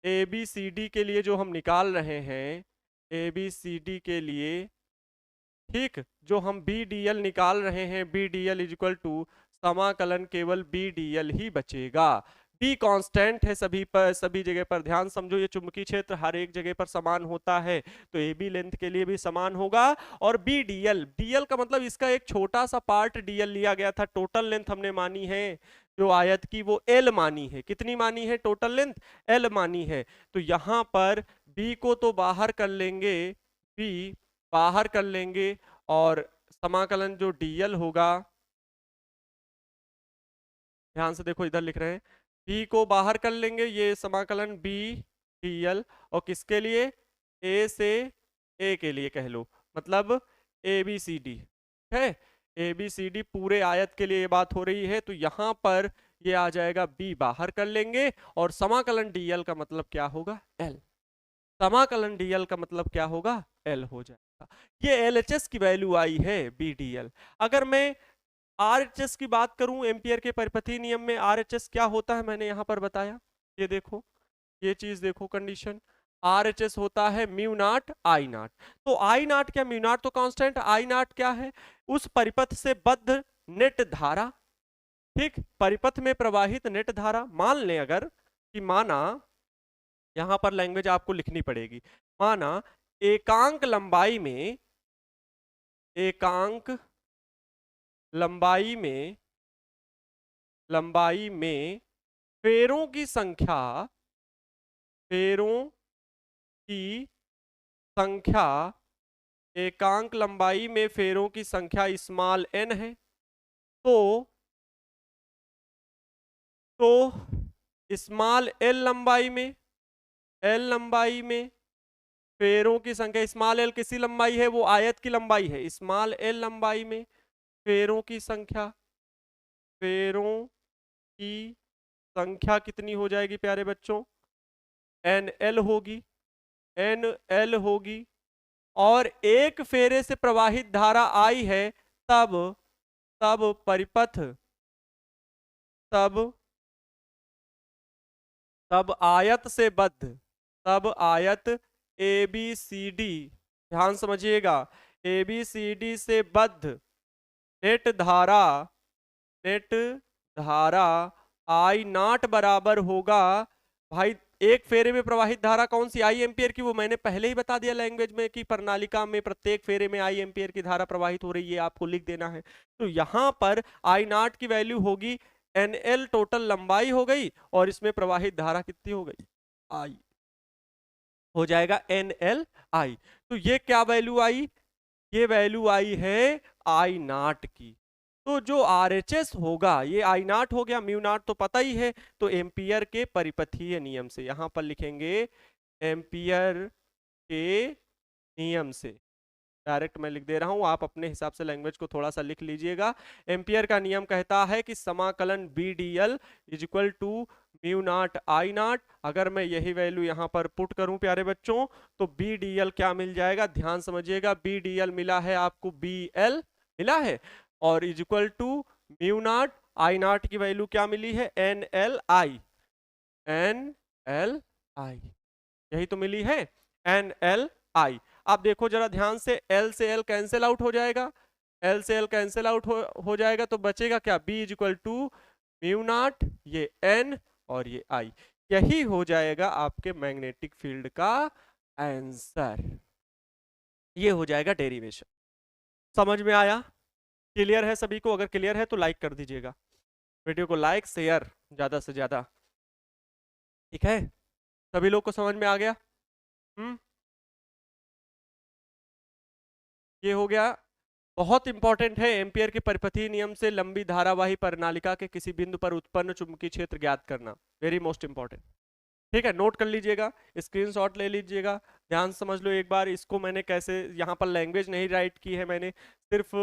ए बी सी डी के लिए जो हम निकाल रहे हैं, ए बी सी डी के लिए, ठीक, जो हम बी डी एल निकाल रहे हैं, B D L is equal to समाकलन केवल बी डी एल ही बचेगा, बी कांस्टेंट है सभी पर, सभी जगह पर। ध्यान समझो, ये चुंबकीय क्षेत्र हर एक जगह पर समान होता है, तो ए बी लेंथ के लिए भी समान होगा। और बी डीएल, डीएल का मतलब इसका एक छोटा सा पार्ट डीएल लिया गया था, टोटल लेंथ हमने मानी है जो आयत की वो एल मानी है। कितनी मानी है टोटल लेंथ? एल मानी है। तो यहां पर बी को तो बाहर कर लेंगे, बी बाहर कर लेंगे, और समाकलन जो डीएल होगा, ध्यान से देखो इधर लिख रहे हैं, बी को बाहर कर लेंगे, ये समाकलन बी डीएल, और किसके लिए? ए से ए के लिए कह लो, मतलब ए बी सी डी है, ए बी सी डी पूरे आयत के लिए ये बात हो रही है। तो यहां पर ये आ जाएगा, बी बाहर कर लेंगे, और समाकलन डीएल का मतलब क्या होगा? एल। समाकलन डीएल का मतलब क्या होगा? एल हो जाएगा। ये एलएचएस की वैल्यू आई है बी डीएल। अगर मैं आरएचएस की बात करूं, एम्पियर के परिपथीय नियम में आरएचएस क्या होता है मैंने यहां पर बताया, ये देखो, ये चीज देखो, कंडीशन आरएचएस होता है म्यू नॉट आई नॉट। तो आई नॉट क्या, म्यू नॉट तो कांस्टेंट, आई नॉट क्या है? उस परिपथ से बद्ध नेट धारा, ठीक, परिपथ में प्रवाहित नेट धारा। मान लें अगर कि माना, यहां पर लैंग्वेज आपको लिखनी पड़ेगी, माना एकांक लंबाई में, एकांक लंबाई में, लंबाई में फेरों की संख्या, फेरों की संख्या, एकांक लंबाई में फेरों की संख्या स्मॉल एन है। तो स्मॉल एल लंबाई में, एल लंबाई में फेरों की संख्या, स्मॉल एल किसी लंबाई है? वो आयत की लंबाई है। स्मॉल एल लंबाई में फेरों की संख्या, फेरों की संख्या कितनी हो जाएगी प्यारे बच्चों? एन एल होगी, एन एल होगी। और एक फेरे से प्रवाहित धारा आई है, तब तब परिपथ, तब तब आयत से बद्ध, तब आयत ए बी सी डी, ध्यान समझिएगा, ए बी सी डी से बद्ध नेट धारा, नेट धारा आई नॉट बराबर होगा, भाई एक फेरे में प्रवाहित धारा कौन सी? आई एम्पियर की। वो मैंने पहले ही बता दिया लैंग्वेज में कि प्रणालिका में प्रत्येक फेरे में आई एम्पियर की धारा प्रवाहित हो रही है, आपको लिख देना है। तो यहां पर आई नॉट की वैल्यू होगी एन एल, टोटल लंबाई हो गई, और इसमें प्रवाहित धारा कितनी हो गई? आई, हो जाएगा एन एल आई। तो ये क्या वैल्यू आई? ये वैल्यू आई है आई नॉट की। तो जो आरएचएस होगा, ये आई नॉट हो गया, म्यू नॉट तो पता ही है, तो एम्पियर के परिपथीय नियम से, यहां पर लिखेंगे एम्पियर के नियम से, डायरेक्ट मैं लिख दे रहा हूं, आप अपने हिसाब से लैंग्वेज को थोड़ा सा लिख लीजिएगा। एम्पियर का नियम कहता है कि समाकलन B D L is equal to mu naught I naught. अगर मैं यही वैल्यू यहां पर पुट करूं प्यारे बच्चों, तो बी डी एल क्या मिल जाएगा? ध्यान समझिएगा, बी डी एल मिला है आपको, बी एल मिला है, और is equal to mu naught I naught की वैल्यू क्या मिली है? N L I, N L I, यही तो मिली है, एन एल आई। आप देखो जरा ध्यान से, एल से एल कैंसिल आउट हो जाएगा, एल से एल कैंसिल आउट हो जाएगा, तो बचेगा क्या? B is equal to mu naught, ये एन और ये आई। यही हो जाएगा आपके मैग्नेटिक फील्ड का आंसर, ये हो जाएगा डेरिवेशन। समझ में आया? क्लियर है सभी को? अगर क्लियर है तो लाइक कर दीजिएगा, वीडियो को लाइक शेयर ज्यादा से ज्यादा, ठीक है? सभी लोग को समझ में आ गया? ये हो गया। बहुत इंपॉर्टेंट है, एम्पियर के परिपथीय नियम से लंबी धारावाही प्रणालिका के किसी बिंदु पर उत्पन्न चुंबकीय क्षेत्र ज्ञात करना, वेरी मोस्ट इंपॉर्टेंट, ठीक है? नोट कर लीजिएगा, स्क्रीनशॉट ले लीजिएगा, ध्यान समझ लो एक बार इसको। मैंने कैसे, यहाँ पर लैंग्वेज नहीं राइट की है मैंने, सिर्फ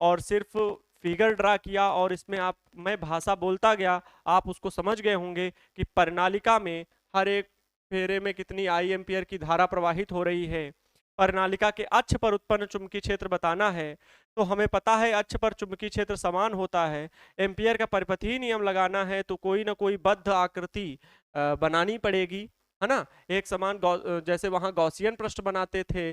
और सिर्फ फिगर ड्रा किया, और इसमें आप, मैं भाषा बोलता गया, आप उसको समझ गए होंगे कि प्रणालिका में हर एक फेरे में कितनी आई एम्पियर की धारा प्रवाहित हो रही है। प्रणालिका के अक्ष पर उत्पन्न चुंबकीय क्षेत्र बताना है, तो हमें पता है अक्ष पर चुंबकीय क्षेत्र समान होता है। एम्पियर का परिपथीय नियम लगाना है तो कोई ना कोई बद्ध आकृति बनानी पड़ेगी, है ना? एक समान, जैसे वहां गॉसियन पृष्ठ बनाते थे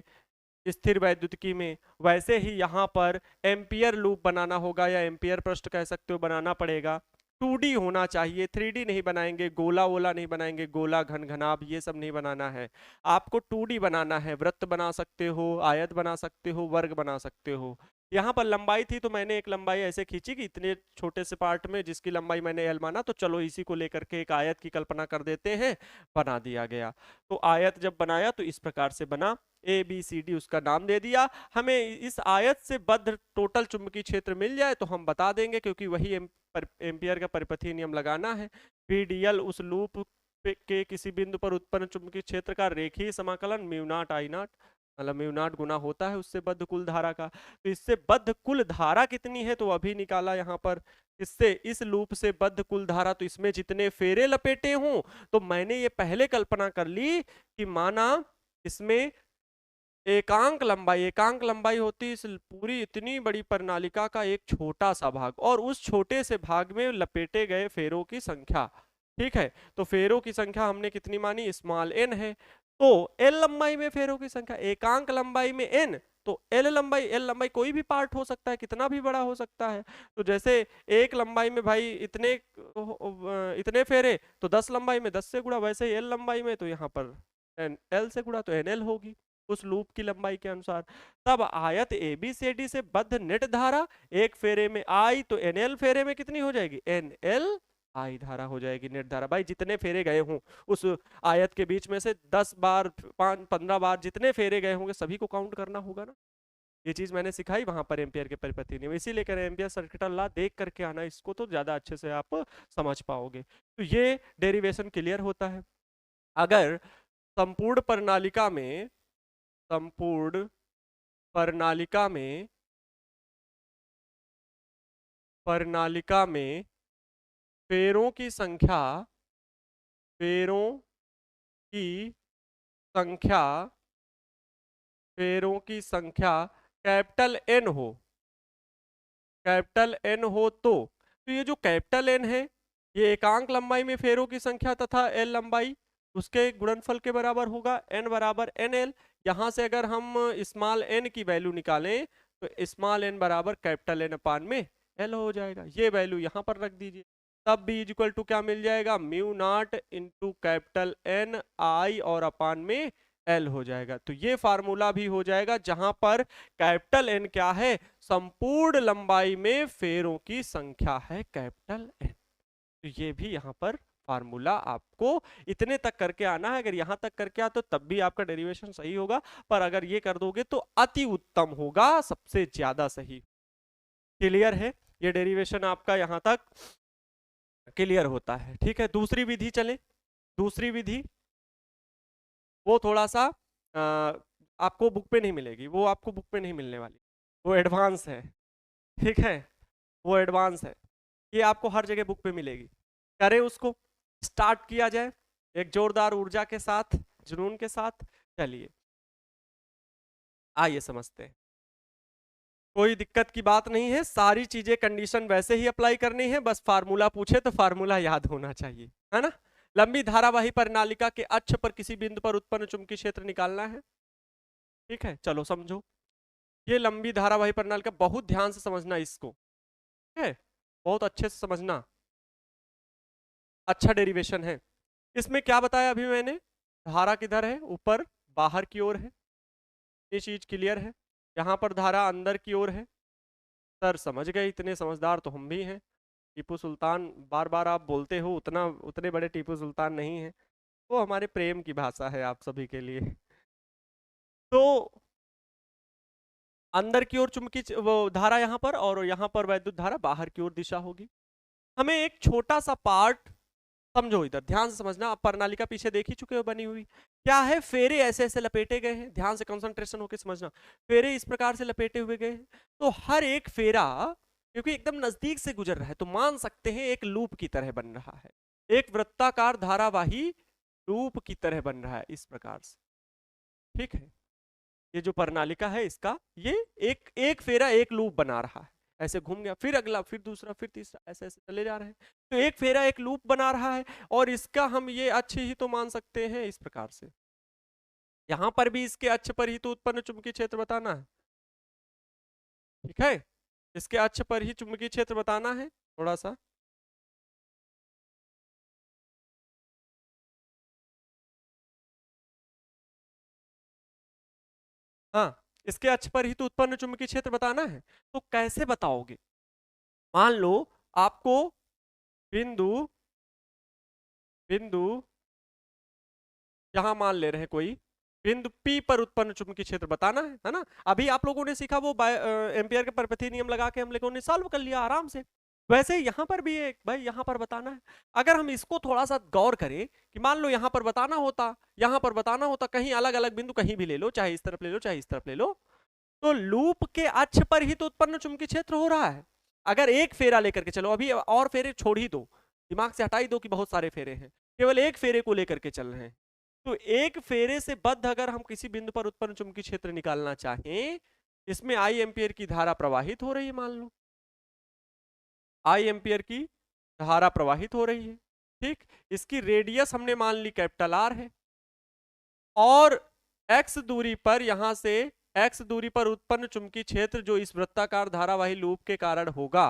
स्थिर वैद्युतिकी में, वैसे ही यहाँ पर एम्पियर लूप बनाना होगा, या एम्पियर पृष्ठ कह सकते हो, बनाना पड़ेगा। 2D होना चाहिए, 3D नहीं बनाएंगे, गोला वोला नहीं बनाएंगे, गोला घन घनाभ ये सब नहीं बनाना है, आपको 2D बनाना है। वृत्त बना सकते हो, आयत बना सकते हो, वर्ग बना सकते हो। यहाँ पर लंबाई थी तो मैंने एक लंबाई ऐसे खींची कि इतने छोटे से पार्ट में जिसकी लंबाई मैंने एल माना, तो चलो इसी को लेकर के एक आयत की कल्पना कर देते हैं, बना दिया गया। तो आयत जब बनाया तो इस प्रकार से बना, ए बी सी डी उसका नाम दे दिया। हमें इस आयत से बद्ध टोटल चुंबकीय क्षेत्र मिल जाए तो हम बता देंगे, क्योंकि वही एम्पियर का परिपथीय नियम लगाना है। पीडीएल उस लूप के किसी बिंदु पर उत्पन्न चुंबकीय क्षेत्र का रेखीय समाकलन म्यू नॉट आई नॉट, मतलब म्यू नॉट गुना होता है उससे बद्ध कुल धारा का। तो इससे बद्ध कुल धारा कितनी है तो अभी निकाला यहाँ पर। इससे इस लूप से बद्ध कुल धारा, तो इसमें जितने फेरे लपेटे हों, तो मैंने ये पहले कल्पना कर ली कि माना इसमें एकांक लंबाई होती इस पूरी इतनी बड़ी प्रणालिका का एक छोटा सा भाग, और उस छोटे से भाग में लपेटे गए फेरों की संख्या। ठीक है, तो फेरों की संख्या हमने कितनी मानी, स्मॉल एन है। तो एल लंबाई में फेरों की संख्या, एकांक लंबाई में एन, तो एल लंबाई कोई भी पार्ट हो सकता है, कितना भी बड़ा हो सकता है। तो जैसे एक लंबाई में भाई इतने फेरे, तो 10 लंबाई में 10 से गुणा, वैसे ही एल लंबाई में तो यहाँ पर एल से गुणा, तो एनएल होगी उस लूप की लंबाई के अनुसार। तब आयत एबीसीडी से बद्ध नेट धारा एक फेरे में आई, तो एनएल फेरे में कितनी हो जाएगी, एनएल आई धारा हो जाएगी, नेट धारा। भाई जितने फेरे गए हों उस आयत के बीच में से 10 बार 15 बार जितने फेरे गए होंगे सभी को काउंट करना होगा ना। ये चीज मैंने सिखाई वहां पर एम्पियर के परिपथीय नियम, इसीलिए कह रहे हैं एम्पियर सर्किटल लॉ देख करके आना, इसको तो ज्यादा अच्छे से आप समझ पाओगे। तो ये डेरिवेशन क्लियर होता है। अगर संपूर्ण प्रणालिका में फेरों की संख्या कैपिटल एन हो तो ये जो कैपिटल एन है ये एकांक लंबाई में फेरों की संख्या तथा एल लंबाई उसके गुणनफल के बराबर होगा, एन बराबर एन एल। यहां से अगर हम स्मॉल एन की वैल्यू निकालें तो स्मॉल एन बराबर कैपिटल एन अपान में एल हो जाएगा। ये वैल्यू यहां पर रख दीजिए, तब भी इज इक्वल टू क्या मिल जाएगा, mu not into capital N I और अपान में एल हो जाएगा। तो ये फार्मूला भी हो जाएगा जहां पर कैपिटल एन क्या है, संपूर्ण लंबाई में फेरों की संख्या है कैपिटल एन। तो ये भी यहां पर फार्मूला आपको इतने तक करके आना है। अगर यहां तक करके आ तो तब भी आपका डेरिवेशन सही होगा, पर अगर ये कर दोगे तो अति उत्तम होगा, सबसे ज्यादा सही। क्लियर है, ये डेरिवेशन आपका यहां तक क्लियर होता है। ठीक है, दूसरी विधि चले। दूसरी विधि वो थोड़ा सा आपको बुक पे नहीं मिलेगी, वो आपको बुक पे नहीं मिलने वाली, वो एडवांस है। ठीक है, वो एडवांस है, ये आपको हर जगह बुक पे मिलेगी। करें उसको, स्टार्ट किया जाए एक जोरदार ऊर्जा के साथ, जुनून के साथ। चलिए आइए समझते हैं। कोई दिक्कत की बात नहीं है, सारी चीजें कंडीशन वैसे ही अप्लाई करनी है, बस फार्मूला पूछे तो फार्मूला याद होना चाहिए, है ना। लंबी धारावाही प्रणालिका के अक्ष पर किसी बिंदु पर उत्पन्न चुंबकीय क्षेत्र निकालना है। ठीक है, चलो समझो। ये लंबी धारावाही प्रणालिका, बहुत ध्यान से समझना इसको, ठीक है, बहुत अच्छे से समझना, अच्छा डेरिवेशन है। इसमें क्या बताया अभी मैंने, धारा किधर है, ऊपर बाहर की ओर है, ये चीज क्लियर है। यहाँ पर धारा अंदर की ओर है। सर समझ गए, इतने समझदार तो हम भी हैं। टीपू सुल्तान बार बार आप बोलते हो, उतने बड़े टीपू सुल्तान नहीं है, वो हमारे प्रेम की भाषा है आप सभी के लिए। तो अंदर की ओर चुंबकीय वो धारा यहाँ पर, और यहाँ पर वैद्युत धारा बाहर की ओर दिशा होगी। हमें एक छोटा सा पार्ट समझो, इधर ध्यान से समझना। आप प्रणालिका पीछे देख ही चुके हो बनी हुई, क्या है, फेरे ऐसे ऐसे लपेटे गए हैं, ध्यान से कंसंट्रेशन होकर समझना। फेरे इस प्रकार से लपेटे हुए गए हैं, तो हर एक फेरा क्योंकि एकदम नजदीक से गुजर रहा है तो मान सकते हैं एक लूप की तरह बन रहा है, एक वृत्ताकार धारावाही लूप की तरह बन रहा है इस प्रकार से। ठीक है, ये जो प्रणालिका है इसका ये एक फेरा एक लूप बना रहा है, ऐसे घूम गया, फिर अगला, फिर दूसरा, फिर तीसरा, ऐसे ऐसे चले जा रहे हैं। तो एक फेरा एक लूप बना रहा है, और इसका हम ये अक्ष ही तो मान सकते हैं इस प्रकार से। यहां पर भी इसके अक्ष पर ही तो उत्पन्न चुंबकीय क्षेत्र बताना है। ठीक है, इसके अक्ष पर ही चुंबकीय क्षेत्र बताना है। थोड़ा सा इसके अक्ष पर ही तो उत्पन्न चुंबकीय क्षेत्र बताना है, तो कैसे बताओगे? मान लो आपको बिंदु बिंदु यहां मान ले रहे हैं कोई बिंदु P पर उत्पन्न चुंबकीय क्षेत्र बताना है ना? अभी आप लोगों ने सीखा वो एम्पियर के परपथी नियम लगा के हम लोगों ने सॉल्व कर लिया आराम से। वैसे यहां पर भी एक भाई यहां पर बताना है। अगर हम इसको थोड़ा सा गौर करें कि मान लो यहां पर बताना होता, यहां पर बताना होता, कहीं अलग अलग बिंदु कहीं भी ले लो, चाहे इस तरफ ले लो चाहे इस तरफ ले लो, तो लूप के अक्ष पर ही तो उत्पन्न चुंबकीय क्षेत्र हो रहा है। अगर एक फेरा लेकर के चलो, अभी और फेरे छोड़ ही दो, दिमाग से हटा ही दो कि बहुत सारे फेरे हैं, केवल एक फेरे को लेकर के चल रहे हैं। तो एक फेरे से बद्ध अगर हम किसी बिंदु पर उत्पन्न चुंबकीय क्षेत्र निकालना चाहें, इसमें आई एम्पियर की धारा प्रवाहित हो रही है, मान लो आई एम्पियर की धारा प्रवाहित हो रही है, ठीक। इसकी रेडियस हमने मान ली कैपिटल आर है, और एक्स दूरी पर यहां से एक्स दूरी पर उत्पन्न चुंबकीय क्षेत्र जो इस वृत्ताकार धारावाही लूप के कारण होगा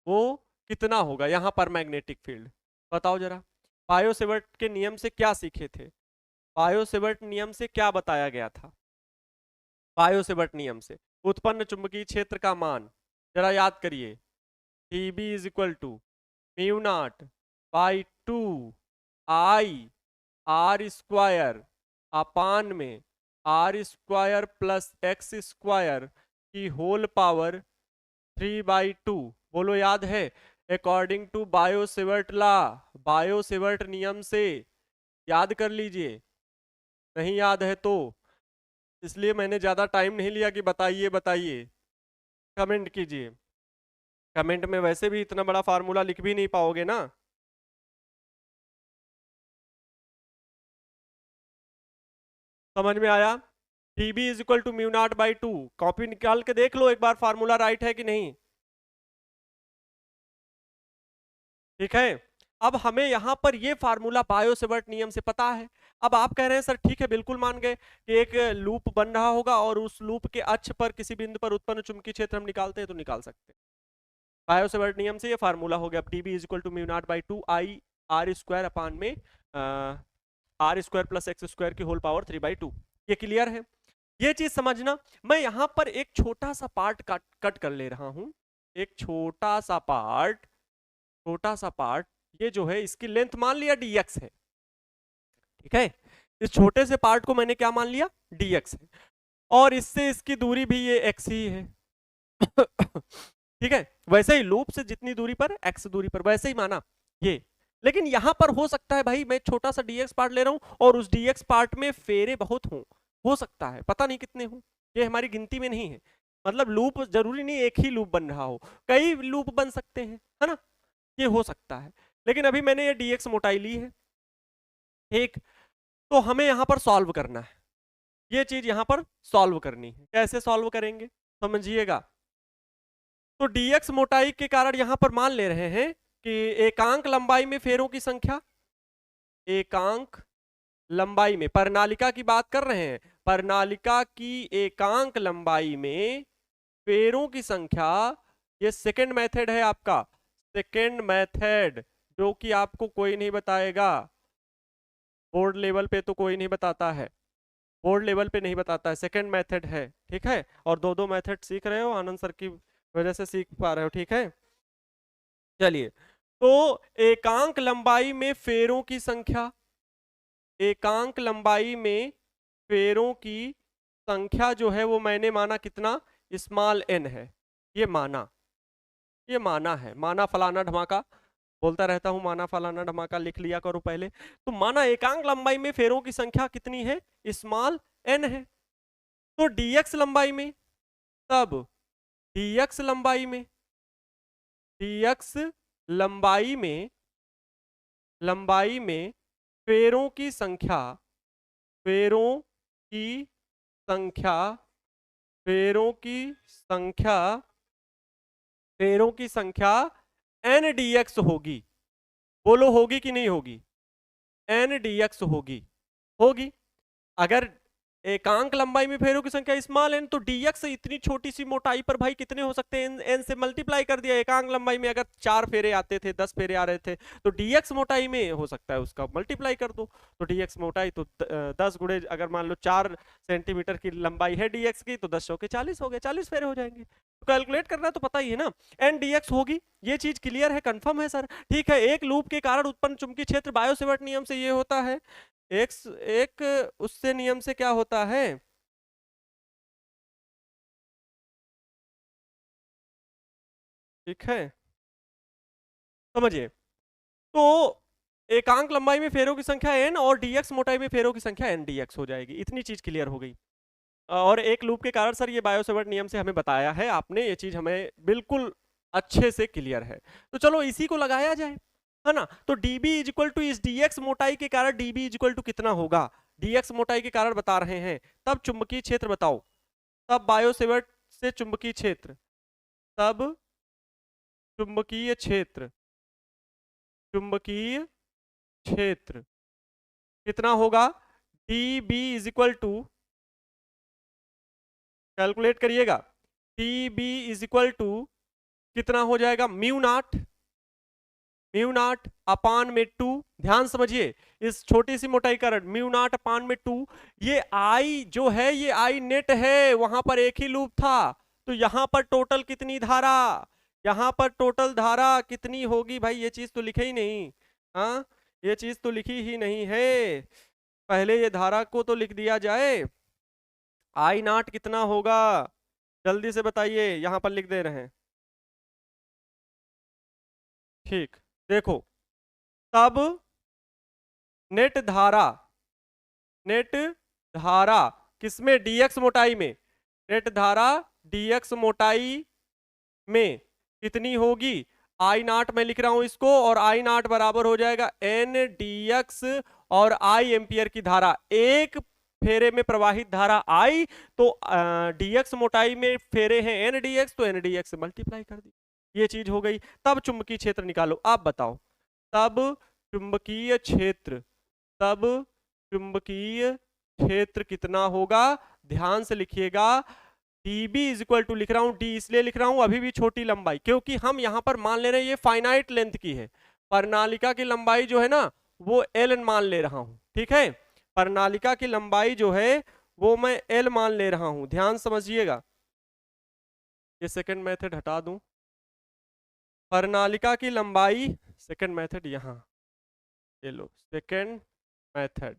वो कितना होगा? यहां पर मैग्नेटिक फील्ड बताओ जरा। बायो-सेवर्ट के नियम से क्या सीखे थे? बायो-सेवर्ट नियम से क्या बताया गया था? बायो-सेवर्ट नियम से उत्पन्न चुंबकीय क्षेत्र का मान जरा याद करिए। TB is equal to mu not by 2 I R square upon में R square plus X square की होल पावर 3/2। बोलो याद है? According to Biot Savart law, Biot Savart नियम से याद कर लीजिए। नहीं याद है तो इसलिए मैंने ज्यादा टाइम नहीं लिया कि बताइए बताइए, कमेंट कीजिए। कमेंट में वैसे भी इतना बड़ा फार्मूला लिख भी नहीं पाओगे ना। समझ में आया? TB is equal to mu not by 2। Copy निकाल के देख लो एक बार फार्मूला राइट है कि नहीं। ठीक है, अब हमें यहां पर ये फार्मूला बायो-सेवर्ट नियम से पता है। अब आप कह रहे हैं सर ठीक है, बिल्कुल मान गए कि एक लूप बन रहा होगा और उस लूप के अक्ष पर किसी बिंदु पर उत्पन्न चुंबकीय क्षेत्र हम निकालते हैं तो निकाल सकते हैं। बायो-सेवर्ट नियम से ये फार्मूला हो गया, TB is equal to mu not by 2 I R square upon में R square plus X square की होल पावर 3/2। ये क्लियर है? ये चीज समझना। मैं यहां पर एक छोटा सा पार्ट कट कर ले रहा हूं, एक छोटा सा पार्ट, ये जो है इसकी लेंथ मान लिया dx है, ठीक है। इस छोटे से पार्ट को मैंने क्या मान लिया? dx है, और इससे इसकी दूरी भी ये x ही है। ठीक है, वैसे ही लूप से जितनी दूरी पर x दूरी पर वैसे ही माना ये। लेकिन यहां पर हो सकता है भाई मैं छोटा सा dx पार्ट ले रहा हूं और उस dx पार्ट में फेरे बहुत हों, हो सकता है, पता नहीं कितने हों, ये हमारी गिनती में नहीं है। मतलब लूप जरूरी नहीं एक ही लूप बन रहा हो, कई लूप बन सकते हैं, है ना, ये हो सकता है। लेकिन अभी मैंने ये dx मोटाई ली है, ठीक। तो हमें यहां पर सॉल्व करना है, ये चीज यहां पर सॉल्व करनी है। कैसे सॉल्व करेंगे समझिएगा। तो dx मोटाई के कारण यहां पर मान ले रहे हैं कि एकांक लंबाई में फेरों की संख्या, एकांक लंबाई में, प्रणालिका की बात कर रहे हैं, प्रणालिका की एकांक लंबाई में फेरों की संख्या, ये सेकंड मेथड है आपका, सेकंड मेथड, जो कि आपको कोई नहीं बताएगा बोर्ड लेवल पे, तो कोई नहीं बताता है, बोर्ड लेवल पे नहीं बताता है, सेकंड मेथड है, ठीक है। और दो मेथड सीख रहे हो, आनंद सर की वजह से सीख पा रहे हो, ठीक है। चलिए, तो एकांक लंबाई में फेरों की संख्या, एकांक लंबाई में फेरों की संख्या जो है वो मैंने माना कितना? स्मॉल n है। ये माना है, माना फलाना ढमाका, बोलता रहता हूं माना फलाना ढमाका, लिख लिया करो पहले। तो माना एकांक लंबाई में फेरों की संख्या कितनी है? स्मॉल n है। तो dx लंबाई में, तब dx लंबाई में, dx लंबाई में फेरों की संख्या, फेरों की संख्या, फेरों की संख्या, फेरों की संख्या n dx होगी। बोलो होगी कि नहीं होगी? n dx होगी, होगी। अगर एकांक लंबाई में फेरों की संख्या स्मॉल एन, तो dx इतनी छोटी सी मोटाई पर भाई कितने हो सकते हैं, n से मल्टीप्लाई कर दिया। एकांक लंबाई में अगर 4 फेरे आते थे, 10 फेरे आ रहे थे, तो dx मोटाई में हो सकता है उसका मल्टीप्लाई कर दो। तो dx मोटाई तो 10 गुणे, अगर मान लो 4 सेंटीमीटर की लंबाई है dx की, तो 10 चौके 40 हो गए, 40 फेरे हो जाएंगे। तो कैलकुलेट करना है तो पता ही है ना, एन dx होगी। ये चीज क्लियर है, कंफर्म है सर? ठीक है। एक लूप के कारण उत्पन्न चुंबकीय क्षेत्र बायो-सेवर्ट नियम से ये होता है, एक उससे नियम से क्या होता है, ठीक है, समझिए। तो एकांक लंबाई में फेरों की संख्या n और dx मोटाई में फेरों की संख्या n dx हो जाएगी। इतनी चीज क्लियर हो गई। और एक लूप के कारण सर, ये बायो-सेवर्ट नियम से हमें बताया है आपने, ये चीज हमें बिल्कुल अच्छे से क्लियर है। तो चलो इसी को लगाया जाए, है ना। तो db इज इक्वल टू इस dx मोटाई के कारण db इज इक्वल टू कितना होगा, dx मोटाई के कारण बता रहे हैं, तब चुंबकीय क्षेत्र बताओ, तब बायो-सेवर्ट से चुंबकीय क्षेत्र, तब चुंबकीय क्षेत्र, चुंबकीय क्षेत्र कितना होगा, db is equal to, calculate करिएगा, db इज इक्वल टू कितना हो जाएगा, म्यू नॉट अपान में 2। ध्यान समझिए, इस छोटी सी मोटाई कारण म्यू नॉट अपान में 2। ये आई जो है, ये आई नेट है, वहां पर एक ही लूप था, तो यहां पर टोटल कितनी धारा, यहां पर टोटल धारा कितनी होगी भाई, ये चीज तो लिखे ही नहीं। हाँ, ये चीज तो लिखी ही नहीं है। पहले ये धारा को तो लिख दिया जाए। आई नॉट कितना होगा, जल्दी से बताइए, यहां पर लिख दे रहे हैं। ठीक, देखो, तब नेट धारा, नेट धारा किसमें, dx मोटाई में, नेट धारा dx मोटाई में कितनी होगी, आई नॉट मैं लिख रहा हूं इसको, और आई नॉट बराबर हो जाएगा n dx और I एम्पियर की धारा, एक फेरे में प्रवाहित धारा I, तो dx मोटाई में फेरे हैं n dx, तो n dx से मल्टीप्लाई कर दी, ये चीज हो गई। तब चुंबकीय क्षेत्र निकालो, आप बताओ, तब चुंबकीय क्षेत्र, तब चुंबकीय क्षेत्र कितना होगा, ध्यान से लिखिएगा। db इज इक्वल टू, लिख रहा हूं d इसलिए लिख रहा हूं अभी भी छोटी लंबाई, क्योंकि हम यहां पर मान ले रहे हैं ये फाइनाइट लेंथ की है, प्रणालिका की लंबाई जो है ना वो l मान ले रहा हूं, ठीक है। प्रणालिका की लंबाई जो है वो मैं l मान ले रहा हूं, ध्यान समझिएगा। ये सेकंड मेथड हटा दूं, प्रणालिका की लंबाई, सेकंड मेथड यहां, ये लो सेकंड मेथड,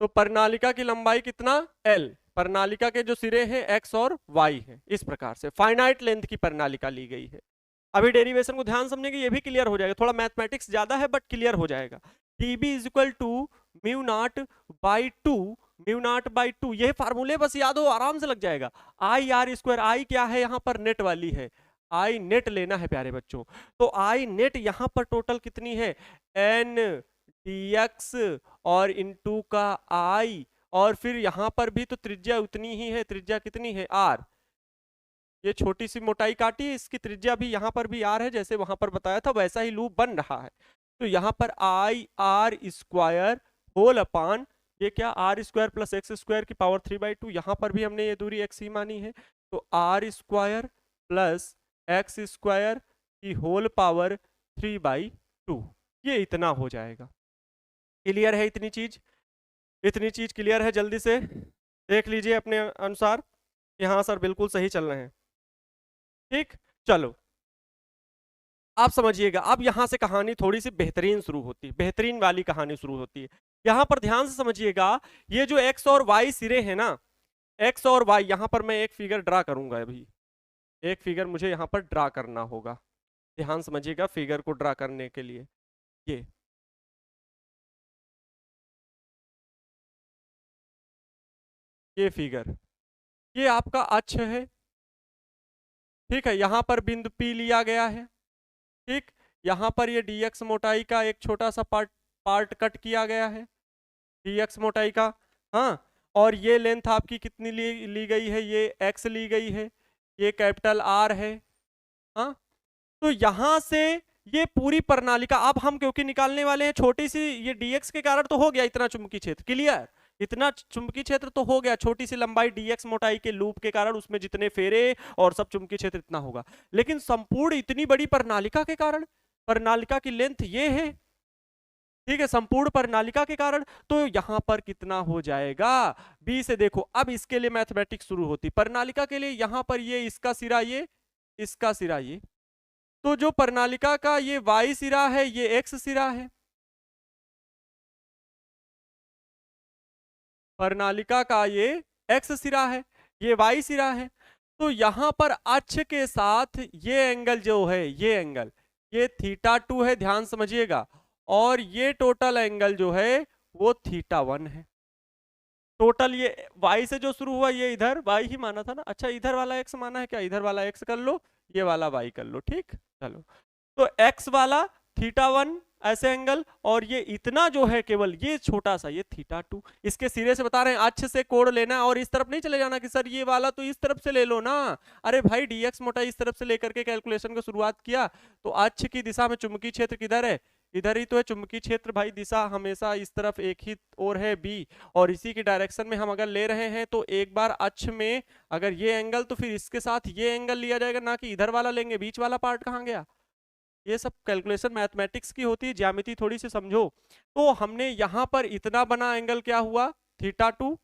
तो प्रणालिका की लंबाई कितना, l, प्रणालिका के जो सिरे हैं x और y है, इस प्रकार से फाइनाइट लेंथ की प्रणालिका ली गई है। अभी डेरिवेशन को ध्यान समझेंगे, ये भी क्लियर हो जाएगा, थोड़ा मैथमेटिक्स ज्यादा है बट क्लियर हो जाएगा। db is equal to mu not by 2, mu not by 2, ये फार्मूले बस याद हो, आराम से लग जाएगा। आई आर स्क्वायर, आई क्या है यहाँ पर, नेट वाली है, आई नेट लेना है प्यारे बच्चों। तो आई नेट यहाँ पर टोटल कितनी है, n dx और इनटू का आई, और फिर यहां पर भी तो त्रिज्या उतनी ही है, त्रिज्या कितनी है, r, ये छोटी सी मोटाई काटी है, इसकी त्रिज्या भी यहाँ पर भी r है, जैसे वहां पर बताया था वैसा ही लूप बन रहा है। तो यहाँ पर I R square whole upon, ये क्या, R square plus X square की पावर 3/2, यहाँ पर भी हमने ये दूरी x ही मानी है, तो R square plus X square की होल पावर 3/2, ये इतना हो जाएगा। क्लियर है इतनी चीज, इतनी चीज क्लियर है, जल्दी से देख लीजिए अपने अनुसार, यहाँ सर बिल्कुल सही चल रहे हैं। ठीक, चलो आप समझिएगा, अब यहां से कहानी थोड़ी सी बेहतरीन शुरू होती है, बेहतरीन वाली कहानी शुरू होती है। यहां पर ध्यान से समझिएगा, ये जो x और y सिरे हैं ना, x और y, यहां पर मैं एक फिगर ड्रा करूंगा, अभी एक फिगर मुझे यहां पर ड्रा करना होगा, ध्यान समझिएगा फिगर को ड्रा करने के लिए। ये फिगर, ये आपका अक्ष है, ठीक है, यहां पर बिंदु P लिया गया है, ठीक, यहां पर ये dx मोटाई का एक छोटा सा पार्ट कट किया गया है, dx मोटाई का, हाँ, और ये लेंथ आपकी कितनी ली गई है, ये x ली गई है, ये कैपिटल R है, हाँ। तो यहां से ये पूरी प्रणाली का, अब हम क्योंकि निकालने वाले हैं छोटी सी, ये dx के कारण तो हो गया इतना चुंबकीय क्षेत्र, क्लियर, इतना चुंबकीय क्षेत्र तो हो गया, छोटी सी लंबाई dx मोटाई के लूप के कारण उसमें जितने फेरे और सब चुंबकीय क्षेत्र इतना होगा। लेकिन संपूर्ण इतनी बड़ी प्रणालिका के कारण, प्रणालिका की लेंथ ये है, ठीक है, संपूर्ण प्रणालिका के कारण, तो यहां पर कितना हो जाएगा बी से। देखो अब इसके लिए मैथमेटिक्स शुरू होती, प्रणालिका के लिए यहां पर ये इसका सिरा, ये इसका सिरा, ये तो जो प्रणालिका का ये y सिरा है, ये x सिरा है, प्रणालिका का ये x सिरा है, ये y सिरा है। तो यहां पर अक्ष के साथ ये एंगल जो है, ये एंगल, ये θ2 है, ध्यान समझिएगा, और ये टोटल एंगल जो है वो θ1 है। टोटल ये y से जो शुरू हुआ ये इधर y ही माना था ना, अच्छा इधर वाला x माना है क्या, इधर वाला x कर लो, ये वाला y कर लो, ठीक, चलो। तो x वाला θ1 ऐसे एंगल, और ये इतना जो है केवल ये छोटा सा, ये θ2, इसके सिरे से बता रहे हैं अक्ष से कोण लेना, और इस तरफ नहीं चले जाना कि सर ये वाला तो इस तरफ से ले लो ना। अरे भाई dx मोटाई इस तरफ से लेकर के कैलकुलेशन को शुरुआत किया, तो अक्ष की दिशा में चुंबकीय क्षेत्र किधर है, इधर ही तो है चुंबकीय क्षेत्र भाई, दिशा हमेशा इस तरफ एक ही ओर है बी, और इसी की डायरेक्शन में हम अगर ले रहे हैं तो एक बार अक्ष में अगर ये एंगल, तो फिर इसके साथ ये एंगल लिया जाएगा, ना कि इधर वाला लेंगे, बीच वाला पार्ट कहाँ गया। ये सब कैलकुलेशन मैथमेटिक्स की होती है, ज्यामिति थोड़ी सी समझो। तो हमने यहां पर इतना बना एंगल क्या हुआ θ2,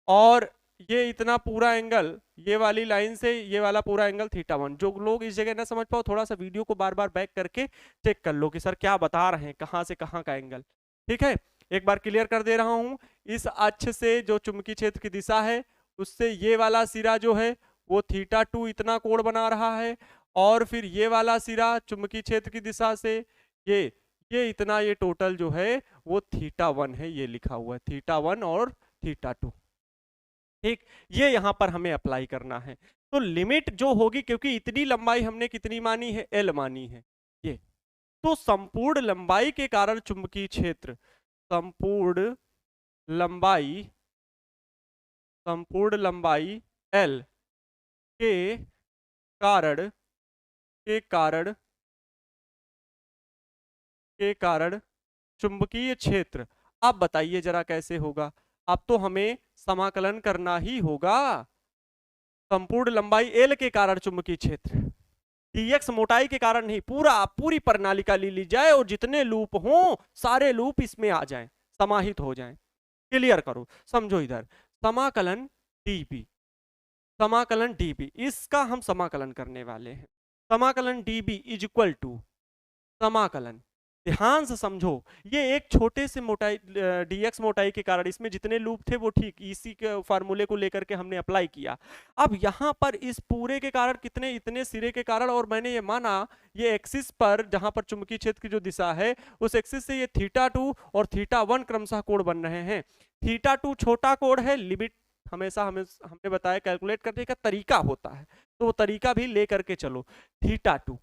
और ये इतना पूरा एंगल, ये वाली लाइन से ये वाला पूरा एंगल θ1। जो लोग इस जगह ना समझ पाओ, थोड़ा सा वीडियो को बार बार बैक करके चेक कर लो कि सर क्या बता रहे हैं, कहां से कहां का एंगल, ठीक है। एक बार क्लियर कर दे रहा हूं, इस अक्ष से जो चुंबकीय क्षेत्र की दिशा है उससे ये वाला सिरा जो है वो θ2 इतना कोण बना रहा है, और फिर ये वाला सिरा चुंबकीय क्षेत्र की दिशा से ये इतना, ये टोटल जो है वो θ1 है, ये लिखा हुआ है θ1 और θ2, ठीक। ये यहां पर हमें अप्लाई करना है। तो लिमिट जो होगी, क्योंकि इतनी लंबाई हमने कितनी मानी है, L मानी है ये, तो संपूर्ण लंबाई के कारण चुंबकीय क्षेत्र, संपूर्ण लंबाई L के कारण चुंबकीय क्षेत्र, अब बताइए जरा कैसे होगा। अब तो हमें समाकलन करना ही होगा। संपूर्ण लंबाई L के कारण चुंबकीय क्षेत्र, dx मोटाई के कारण नहीं, पूरी प्रणालिका ले ली जाए और जितने लूप हों सारे लूप इसमें आ जाएं, समाहित हो जाएं। क्लियर करो, समझो इधर, समाकलन db, इसका हम समाकलन करने वाले हैं। समाकलन db इज इक्वल टू समाकलन, ध्यान से समझो, ये एक छोटे से मोटाई dx मोटाई के कारण इसमें जितने लूप थे वो ठीक इसी के फार्मूले को लेकर के हमने अप्लाई किया। अब यहाँ पर इस पूरे के कारण कितने, इतने सिरे के कारण, और मैंने ये माना ये एक्सिस पर जहां पर चुंबकीय क्षेत्र की जो दिशा है उस एक्सिस से ये θ2 और θ1 क्रमशः कोण बन रहे हैं। θ2 छोटा कोण है, लिमिट हमेशा हमने बताया कैलकुलेट करने का तरीका होता है, तो वो तरीका भी ले करके चलो। θ2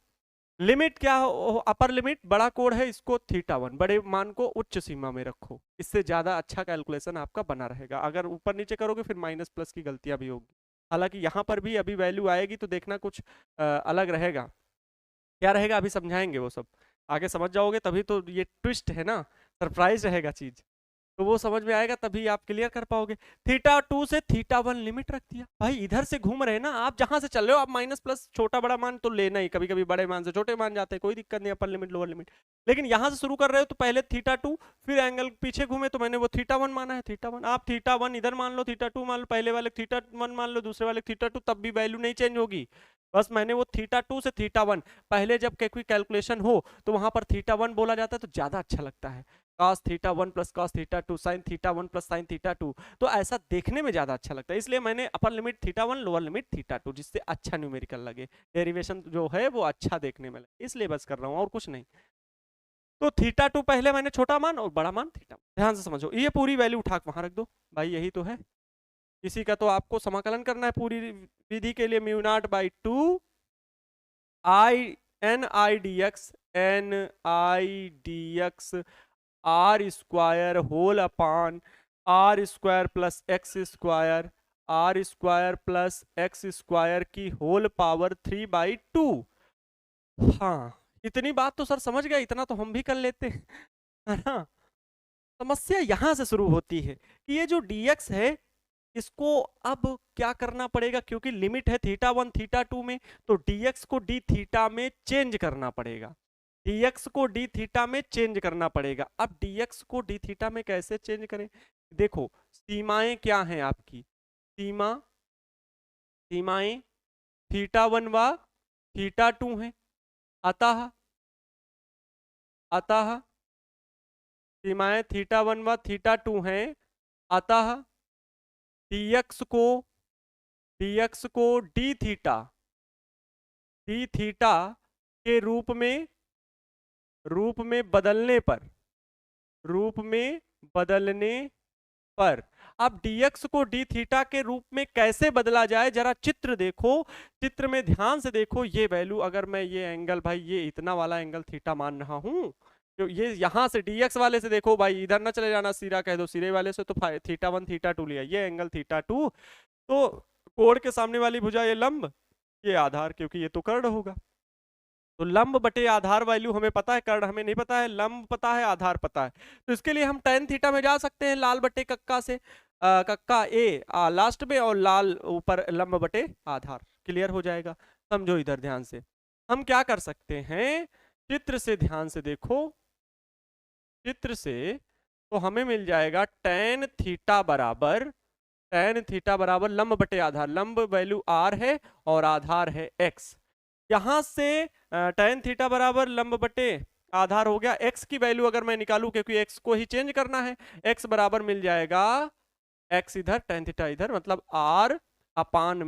लिमिट क्या हो, अपर लिमिट बड़ा कोण है, इसको θ1 बड़े मान को उच्च सीमा में रखो, इससे ज्यादा अच्छा कैलकुलेशन आपका बना रहेगा। अगर ऊपर नीचे करोगे फिर माइनस प्लस की गलतियां भी होगी, हालांकि यहाँ पर भी अभी वैल्यू आएगी तो देखना कुछ अलग रहेगा। क्या रहेगा अभी समझाएंगे, वो सब आगे समझ जाओगे, तभी तो ये ट्विस्ट है ना, सरप्राइज रहेगा चीज, तो वो समझ में आएगा तभी आप क्लियर कर पाओगे। θ2 से θ1 लिमिट रख दिया भाई, इधर से घूम रहे ना आप, जहां से चल रहे हो आप, माइनस प्लस छोटा बड़ा मान तो लेना ही, कभी कभी बड़े मान से छोटे मान जाते हैं, कोई दिक्कत नहीं, अपर लिमिट लोअर लिमिट। लेकिन यहां से शुरू कर रहे हो तो पहले θ2, फिर एंगल पीछे घूमे तो मैंने वो θ1 माना है, θ1 आप θ1 इधर मान लो, θ2 मान लो, पहले वाले θ1 मान लो, दूसरे वाले θ2, तब भी वैल्यू नहीं चेंज होगी। बस मैंने वो θ2 से θ1, पहले जब कोई कैलकुलेशन हो तो वहां पर θ1 बोला जाता है तो ज्यादा अच्छा लगता है, cos θ1 plus cos θ2 sin θ1 plus sin θ2, तो ऐसा देखने में ज्यादा अच्छा लगता है, इसलिए मैंने अपर लिमिट θ1 लोअर लिमिट θ2, जिससे अच्छा न्यूमेरिकल लगे, डेरिवेशन जो है वो अच्छा देखने में लगे, इसलिए बस कर रहा हूँ और कुछ नहीं। तो θ2 पहले मैंने छोटा मान और बड़ा मान θ1, ध्यान से समझो, ये पूरी वैल्यू उठा वहां रख दो भाई, यही तो है। इसी का तो आपको समाकलन करना है पूरी विधि के लिए, μ0/2 NIDX R square whole upon R square plus X square की होल पावर 3/2। हाँ इतनी बात तो सर समझ गए, इतना तो हम भी कर लेते हैं, है ना। समस्या यहां से शुरू होती है कि ये जो dx है इसको अब क्या करना पड़ेगा, क्योंकि लिमिट है थीटा 1 थीटा 2 में, तो dx को d थीटा में चेंज करना पड़ेगा। dx को d थीटा में चेंज करना पड़ेगा। अब dx को d थीटा में कैसे चेंज करें? देखो सीमाएं क्या हैं आपकी, सीमाएं थीटा 1 व थीटा 2 है। अतः सीमाएं थीटा 1 व थीटा 2 हैं। अतः dx को d थीटा के रूप में बदलने पर अब dx को d थीटा के रूप में कैसे बदला जाए, जरा चित्र देखो, चित्र में ध्यान से देखो। ये वैल्यू अगर मैं ये एंगल, भाई ये इतना वाला एंगल थीटा मान रहा हूं, तो ये यहां से dx वाले से देखो भाई, इधर ना चले जाना, सिरा कह दो, सिरे वाले से तो थीटा 1 थीटा 2 लिया, ये एंगल थीटा 2, तो कोण के सामने वाली भुजा ये लंब, ये आधार, क्योंकि ये तो कर्ण होगा। तो लंब बटे आधार वैल्यू हमें पता है, कर्ण हमें नहीं पता है, लंब पता है, आधार पता है। तो इसके लिए हम tan थीटा में जा सकते हैं, लाल बटे कक्का से, कक्का ए लास्ट में और लाल ऊपर, लंब बटे आधार, क्लियर हो जाएगा। समझो इधर ध्यान से, हम क्या कर सकते हैं, चित्र से ध्यान से देखो, चित्र से तो हमें मिल जाएगा tan थीटा बराबर लंब बटे आधार, लंब वैल्यू r है और आधार है x। यहां से tan थीटा बराबर लंब बटे आधार हो गया, x की वैल्यू अगर मैं निकालूं, क्योंकि x को ही चेंज करना है, x बराबर मिल जाएगा, x इधर tan थीटा इधर, मतलब r अपान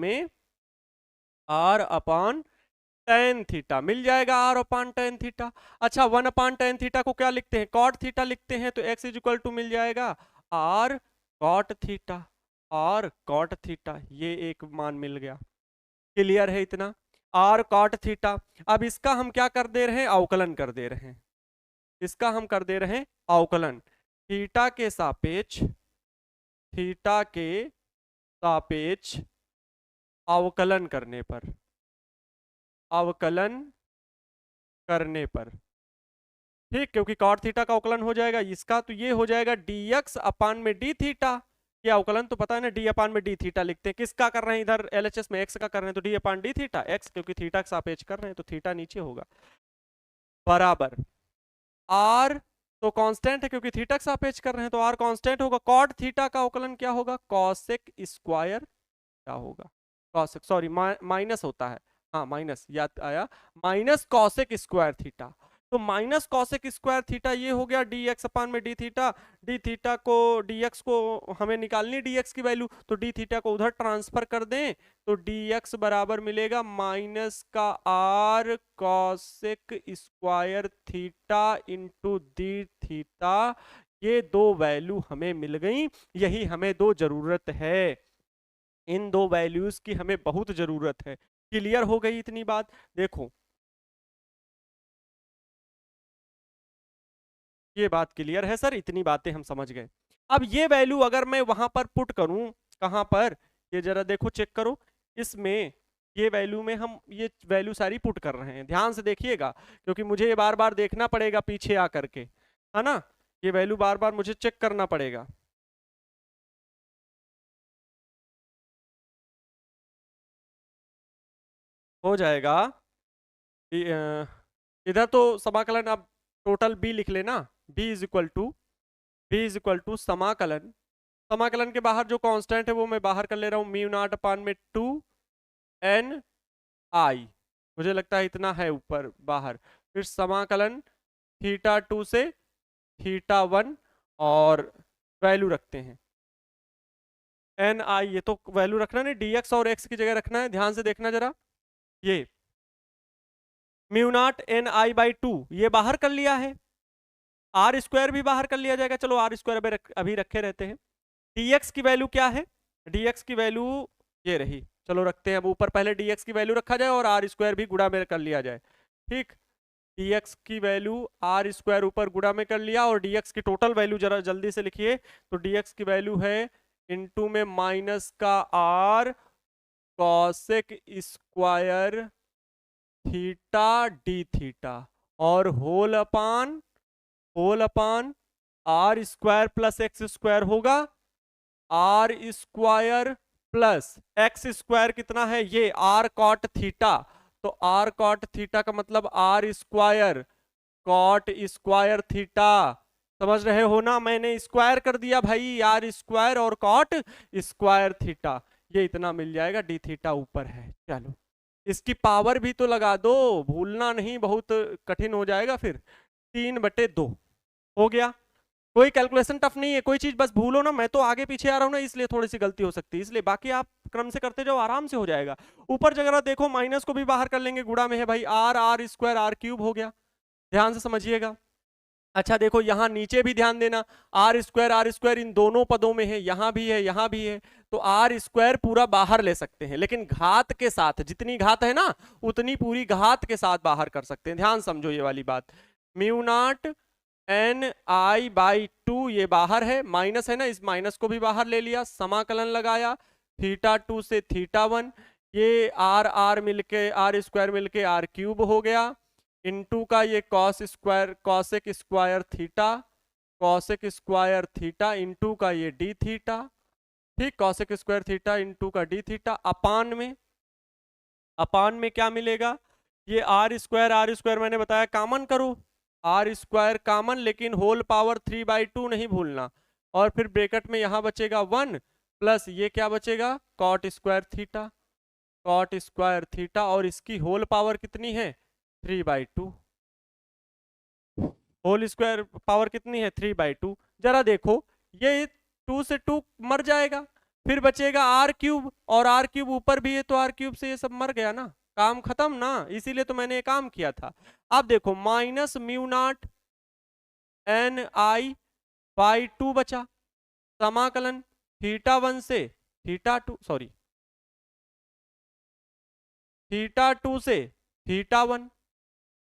tan थीटा मिल जाएगा, r अपान tan थीटा। अच्छा 1 अपान tan थीटा को क्या लिखते हैं, cot थीटा लिखते हैं, तो x इज इक्वल टू मिल जाएगा r cot थीटा, ये एक मान मिल गया, क्लियर है इतना, r cot थीटा। अब इसका हम क्या कर दे रहे हैं, अवकलन कर दे रहे हैं, इसका हम कर दे रहे हैं अवकलन, थीटा के सापेक्ष अवकलन करने पर ठीक, क्योंकि cot थीटा का अवकलन हो जाएगा इसका, तो ये हो जाएगा dx अपान में d थीटा, ये अवकलन तो पता है ना, d अपान में d थीटा लिखते हैं, किसका कर रहे हैं इधर LHS में, x का कर रहे हैं, तो d अपान d थीटा, x क्योंकि थीटा के सापेक्ष कर रहे हैं तो थीटा नीचे होगा, बराबर r, तो कांस्टेंट है क्योंकि थीटा के सापेक्ष कर रहे हैं तो r कांस्टेंट होगा, cot थीटा का अवकलन क्या होगा, cosec स्क्वायर, क्या होगा cosec, सॉरी माइनस होता है, हाँ माइनस याद आया, माइनस cosec स्क्वायर थीटा, तो माइनस cosec स्क्वायर थीटा ये हो गया dx अपान में d थीटा को, dx को हमें निकालनी dx की वैल्यू, तो d थीटा को उधर ट्रांसफर कर दें, तो dx बराबर मिलेगा माइनस का r cosec square theta into d theta, ये दो वैल्यू हमें मिल गई, यही हमें दो जरूरत है, इन दो वैल्यूज की हमें बहुत जरूरत है। क्लियर हो गई इतनी बात? देखो ये बात क्लियर है सर, इतनी बातें हम समझ गए। अब ये वैल्यू अगर मैं वहां पर पुट करूं, कहां पर, ये जरा देखो चेक करो, इसमें ये वैल्यू में हम ये वैल्यू सारी पुट कर रहे हैं, ध्यान से देखिएगा, क्योंकि मुझे ये बार बार देखना पड़ेगा पीछे आकर के, है ना, ये वैल्यू बार बार मुझे चेक करना पड़ेगा। हो जाएगा इधर तो समाकलन, अब टोटल b लिख लेना, b इज इक्वल टू समाकलन, समाकलन के बाहर जो कांस्टेंट है वो मैं बाहर कर ले रहा हूं, म्यू नॉट अपान में 2 n i, मुझे लगता है इतना है ऊपर बाहर, फिर समाकलन थीटा 2 से थीटा 1 और वैल्यू रखते हैं n i, ये तो वैल्यू रखना नहीं, dx और x की जगह रखना है, ध्यान से देखना जरा, ये म्यू नॉट ni/2 ये बाहर कर लिया है, आर स्क्वायर भी बाहर कर लिया जाएगा, चलो आर स्क्वायर अभी रखे रहते हैं, dx की वैल्यू क्या है, dx की वैल्यू ये रही, चलो रखते हैं, अब ऊपर पहले dx की वैल्यू रखा जाए और आर स्क्वायर भी गुणा में कर लिया जाए, ठीक, dx की वैल्यू आर स्क्वायर ऊपर गुणा में कर लिया, और dx की टोटल वैल्यू जरा जल्दी से लिखिए, तो dx की वैल्यू है इनटू में माइनस का r cosec square theta d theta, और whole upon R square plus X square होगा, R square plus X square कितना है ये आर कॉट थीटा, तो आर कॉट थीटा का मतलब R square cot square theta, समझ रहे हो ना, मैंने स्क्वायर कर दिया भाई, आर स्क्वायर और कॉट स्क्वायर थीटा, ये इतना मिल जाएगा, डी थीटा ऊपर है। चलो इसकी पावर भी तो लगा दो, भूलना नहीं, बहुत कठिन हो जाएगा फिर। 3/2 हो गया, कोई कैलकुलेशन टफ नहीं है, कोई चीज बस भूलो ना, मैं तो आगे पीछे आ रहा हूं ना, इसलिए थोड़ी सी गलती हो सकती है, इसलिए बाकी आप क्रम से करते जाओ, आराम से हो जाएगा। ऊपर जगह देखो माइनस को भी बाहर कर लेंगे, गुणा में है भाई, R R square R cube हो गया, ध्यान से समझिएगा। अच्छा देखो यहाँ नीचे भी ध्यान देना, आर स्क्वायर इन दोनों पदों में है, यहाँ भी है यहाँ भी है, तो आर स्क्वायर पूरा बाहर ले सकते हैं, लेकिन घात के साथ, जितनी घात है ना उतनी पूरी घात के साथ बाहर कर सकते हैं, ध्यान समझो ये वाली बात। Mu naught N I by 2 ये बाहर है, माइनस है ना, इस माइनस को भी बाहर ले लिया, समाकलन लगाया, थीटा 2 से थीटा 1, ये आर आर मिलके आर स्क्वायर मिलके आर क्यूब हो गया, इनटू का ये cos square cosec square theta, cosec square theta into का ये डी थीटा, ठीक, कॉसेक स्क्वायर थीटा इनटू का डी थीटा, अपान में क्या मिलेगा, ये आर स्क्वायर मैंने बताया कॉमन करो, आर स्क्वायर कॉमन, लेकिन होल पावर 3/2 नहीं भूलना, और फिर ब्रैकेट में यहां बचेगा 1 प्लस ये क्या बचेगा कॉट स्क्वायर थीटा, और इसकी होल पावर कितनी है 3/2, होल स्क्वायर पावर कितनी है 3/2, जरा देखो ये 2 से 2 मर जाएगा, फिर बचेगा आर क्यूब, और आर क्यूब ऊपर भी है तो आर क्यूब से ये सब मर गया ना, काम खत्म ना, इसीलिए तो मैंने ये काम किया था। अब देखो minus mu naught N I by 2 बचा, समाकलन थीटा 1 से थीटा 2 से थीटा 1,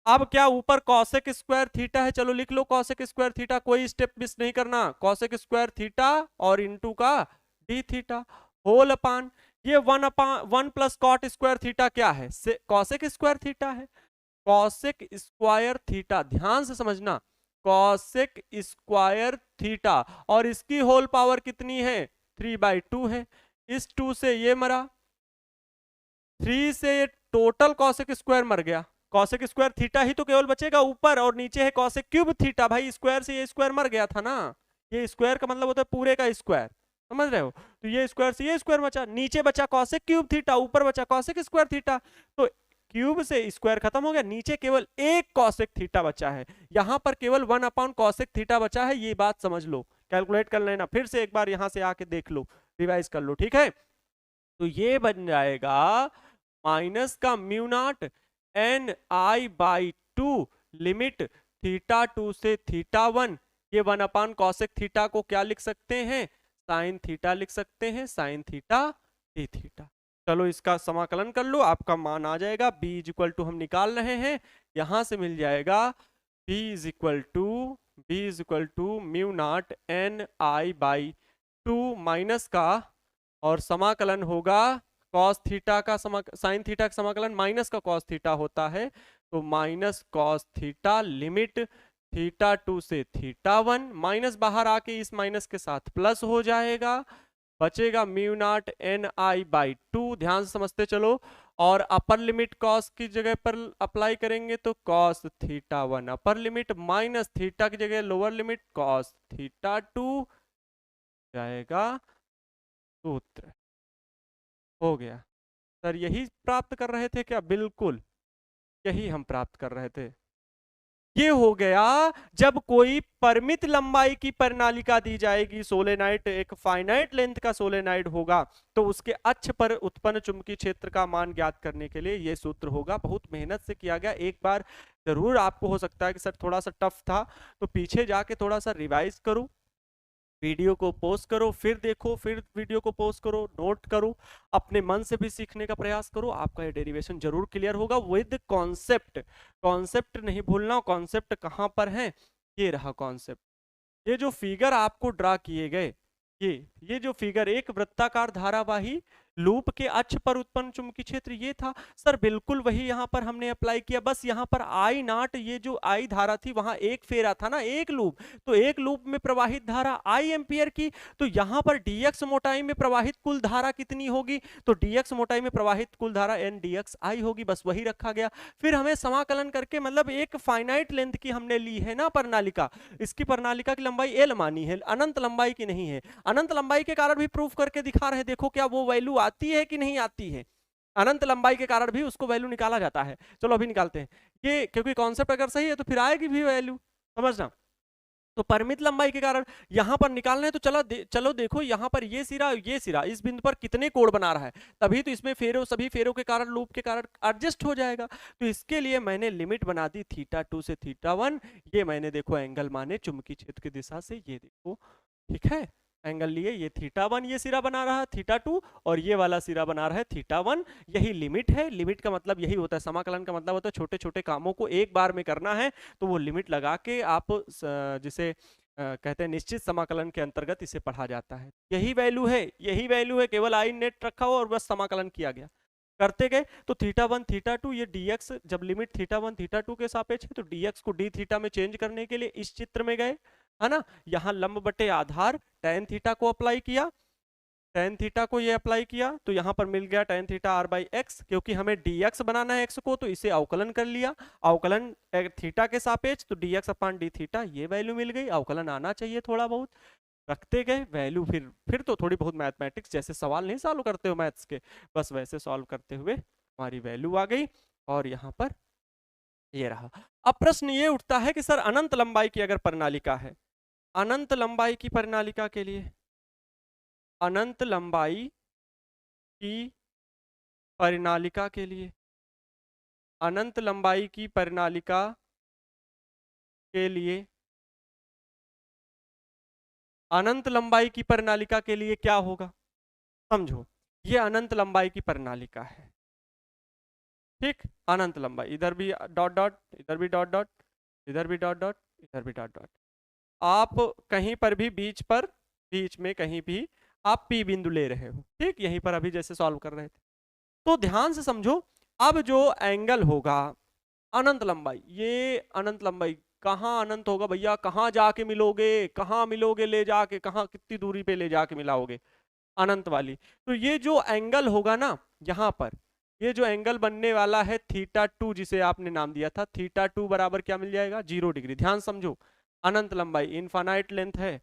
अब क्या ऊपर कॉसेक स्क्वायर थीटा है, चलो लिख लो कॉसेक स्क्वायर थीटा, कोई स्टेप मिस नहीं करना, कॉसेक स्क्वायर थीटा और इनटू का डी थीटा, होल अपान ये 1 प्लस कॉट स्क्वायर थीटा क्या है कॉसेक स्क्वायर थीटा है, कॉसेक स्क्वायर थीटा, ध्यान से समझना, कॉसेक स्क्वायर थीटा, और इसकी होल पावर कितनी है 3/2 है, इस 2 से ये मरा, 3 से ये टोटल कॉसेक स्क्वायर मर गया, कॉसेक स्क्वायर थीटा ही तो केवल बचेगा ऊपर, और नीचे है कॉसेक क्यूब थीटा, भाई स्क्वायर से ये स्क्वायर मर गया था ना, ये स्क्वायर का मतलब होता है पूरे का स्क्वायर, समझ रहे हो, तो ये स्क्वायर से ये स्क्वायर बचा, नीचे बचा कॉसेक क्यूब थीटा, ऊपर बचा कॉसेक स्क्वायर थीटा, तो क्यूब से स्क्वायर खत्म हो गया, नीचे केवल एक कॉसेक थीटा बचा है, यहां पर केवल 1 कॉसेक थीटा बचा है, ये बात समझ लो, कैलकुलेट कर लेना, फिर से एक बार यहां से आके देख लो, रिवाइज कर लो, ठीक है, तो ये बन जाएगा माइनस का mu naught N I by 2 limit theta 2 से थीटा 1, ये 1 कॉसेक थीटा को क्या लिख सकते हैं साइन थीटा लिख सकते हैं, साइन थीटा डी थीटा, चलो इसका समाकलन कर लो, आपका मान आ जाएगा, b इक्वल टू हम निकाल रहे हैं, यहां से मिल जाएगा b equal to mu naught N I by 2 minus का, और समाकलन होगा कॉस थीटा का साइन थीटा का समाकलन माइनस का कॉस थीटा होता है, तो minus cos theta limit theta 2 से थीटा 1, माइनस बाहर आके इस माइनस के साथ प्लस हो जाएगा, बचेगा mu naught N I by 2, ध्यान से समझते चलो, और अपर लिमिट कॉस की जगह पर अप्लाई करेंगे तो cos theta 1 upper limit, minus theta की जगह लोअर लिमिट कॉस थीटा 2 जाएगा, सूत्र हो गया। सर यही प्राप्त कर रहे थे क्या? बिल्कुल यही हम प्राप्त कर रहे थे। ये हो गया जब कोई परिमित लंबाई की परिनालिका दी जाएगी, सोलेनाइड एक फाइनाइट लेंथ का सोलेनाइड होगा, तो उसके अक्ष पर उत्पन्न चुंबकीय क्षेत्र का मान ज्ञात करने के लिए ये सूत्र होगा। बहुत मेहनत से किया गया, एक बार जरूर आपको हो सकता है कि सर थोड़ा सा टफ था, तो पीछे जाके थोड़ा सा रिवाइज करो, वीडियो को पॉज करो, फिर देखो, फिर वीडियो को पॉज करो, नोट करो, अपने मन से भी सीखने का प्रयास करो, आपका ये डेरिवेशन जरूर क्लियर होगा विद कॉन्सेप्ट। कॉन्सेप्ट नहीं भूलना, कॉन्सेप्ट कहां पर है, ये रहा कॉन्सेप्ट। ये जो फिगर आपको ड्रा किए गए, ये जो फिगर एक वृत्ताकार धारावाही लूप के अक्ष पर उत्पन्न चुंबकीय क्षेत्र ये था। सर बिल्कुल वही यहाँ पर हमने अप्लाई किया, बस यहाँ पर आई नॉट, ये जो आई धारा थी वहां एक फेरा था ना, एक लूप, तो एक लूप में प्रवाहित धारा आई एम्पियर की, तो यहाँ पर dx मोटाई में प्रवाहित कुल धारा कितनी होगी, तो dx मोटाई में प्रवाहित कुल धारा n dx i होगी, बस वही रखा गया। फिर हमें समाकलन करके, मतलब एक फाइनाइट लेंथ की हमने ली है ना प्रणालिका, इसकी प्रणालिका की लंबाई l मानी है, अनंत लंबाई की नहीं है। अनंत लंबाई के कारण भी प्रूफ करके दिखा रहे हैं, देखो क्या वो वैल्यू आती है कि नहीं आती है, अनंत लंबाई के कारण भी उसको वैल्यू निकाला जाता है। चलो अभी निकालते हैं ये, क्योंकि कॉन्सेप्ट अगर सही है तो फिर आएगी भी वैल्यू, समझना। तो परिमित लंबाई के कारण यहां पर निकालना है, तो चलो देखो यहाँ पर ये सिरा इस बिंदु पर कितने कोण बना रहा है, तभी तो इसमें फेरों, सभी फेरों के कारण, लूप के कारण एडजस्ट हो जाएगा। तो इसके लिए मैंने लिमिट बना दी θ2 से θ1, ये मैंने देखो एंगल माने चुंबकीय क्षेत्र की दिशा से, ये देखो ठीक है, एंगल लिए, ये θ1 ये सिरा बना रहा है, θ2 और ये वाला सिरा बना रहा है θ1। यही लिमिट है, लिमिट का मतलब यही होता है, समाकलन का मतलब होता है छोटे छोटे कामों को एक बार में करना है, तो वो लिमिट लगा के आप जिसे कहते हैं निश्चित समाकलन के अंतर्गत इसे पढ़ा जाता है। यही वैल्यू है, यही वैल्यू है, केवल आई नेट रखा हो और बस समाकलन किया गया, करते गए। तो θ1 θ2 ये dx, जब लिमिट θ1 θ2 के सापेक्ष है तो dx को dθ में चेंज करने के लिए इस चित्र में गए, है ना, यहाँ लंब बटे आधार tan थीटा को अप्लाई किया, tan थीटा को ये अप्लाई किया, तो यहाँ पर मिल गया tan theta r by x, क्योंकि हमें dx बनाना है x को, तो इसे अवकलन कर लिया, अवकलन थीटा के सापेक्ष, तो dx अपान d थीटा ये वैल्यू मिल गई, अवकलन आना चाहिए थोड़ा बहुत, रखते गए वैल्यू, फिर तो थोड़ी बहुत मैथमेटिक्स जैसे सवाल नहीं सॉल्व करते हो मैथ्स के, बस वैसे सॉल्व करते हुए हमारी वैल्यू आ गई, और यहाँ पर ये रहा। अब प्रश्न ये उठता है कि सर अनंत लंबाई की अगर प्रणालिका है, अनंत लंबाई की प्रणालिका के लिए, अनंत लंबाई की प्रणालिका के लिए, अनंत लंबाई की प्रणालिका के लिए, अनंत लंबाई की प्रणालिका के लिए क्या होगा, समझो ये अनंत लंबाई की प्रणालिका है, ठीक, अनंत लंबाई, इधर भी डॉट डॉट, इधर भी डॉट डॉट, इधर भी डॉट डॉट, इधर भी डॉट डॉट, आप कहीं पर भी बीच में कहीं भी आप P बिंदु ले रहे हो, ठीक, यहीं पर अभी जैसे सॉल्व कर रहे थे। तो ध्यान से समझो, अब जो एंगल होगा अनंत लंबाई, ये अनंत लंबाई कहाँ अनंत होगा भैया, कहाँ जाके मिलोगे, कहाँ मिलोगे ले जाके, कहाँ कितनी दूरी पे ले जाके मिलाओगे, अनंत वाली। तो ये जो एंगल होगा ना यहाँ पर, ये जो एंगल बनने वाला है θ2, जिसे आपने नाम दिया था, θ2 बराबर क्या मिल जाएगा, 0 डिग्री। ध्यान समझो, अनंत लंबाई इनफाइनाइट लेंथ है,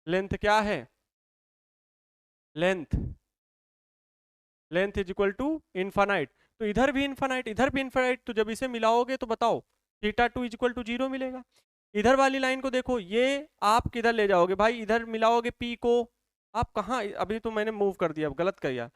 लेंथ क्या है, length is equal to infinite, तो इधर भी इनफाइनाइट, इधर भी इनफाइनाइट, तो जब इसे मिलाओगे तो बताओ θ2 इज इक्वल टू 0 मिलेगा। इधर वाली लाइन को देखो, ये आप किधर ले जाओगे भाई, इधर मिलाओगे P को, आप कहाँ, अभी तो मैंने मूव कर दिया, गलत किया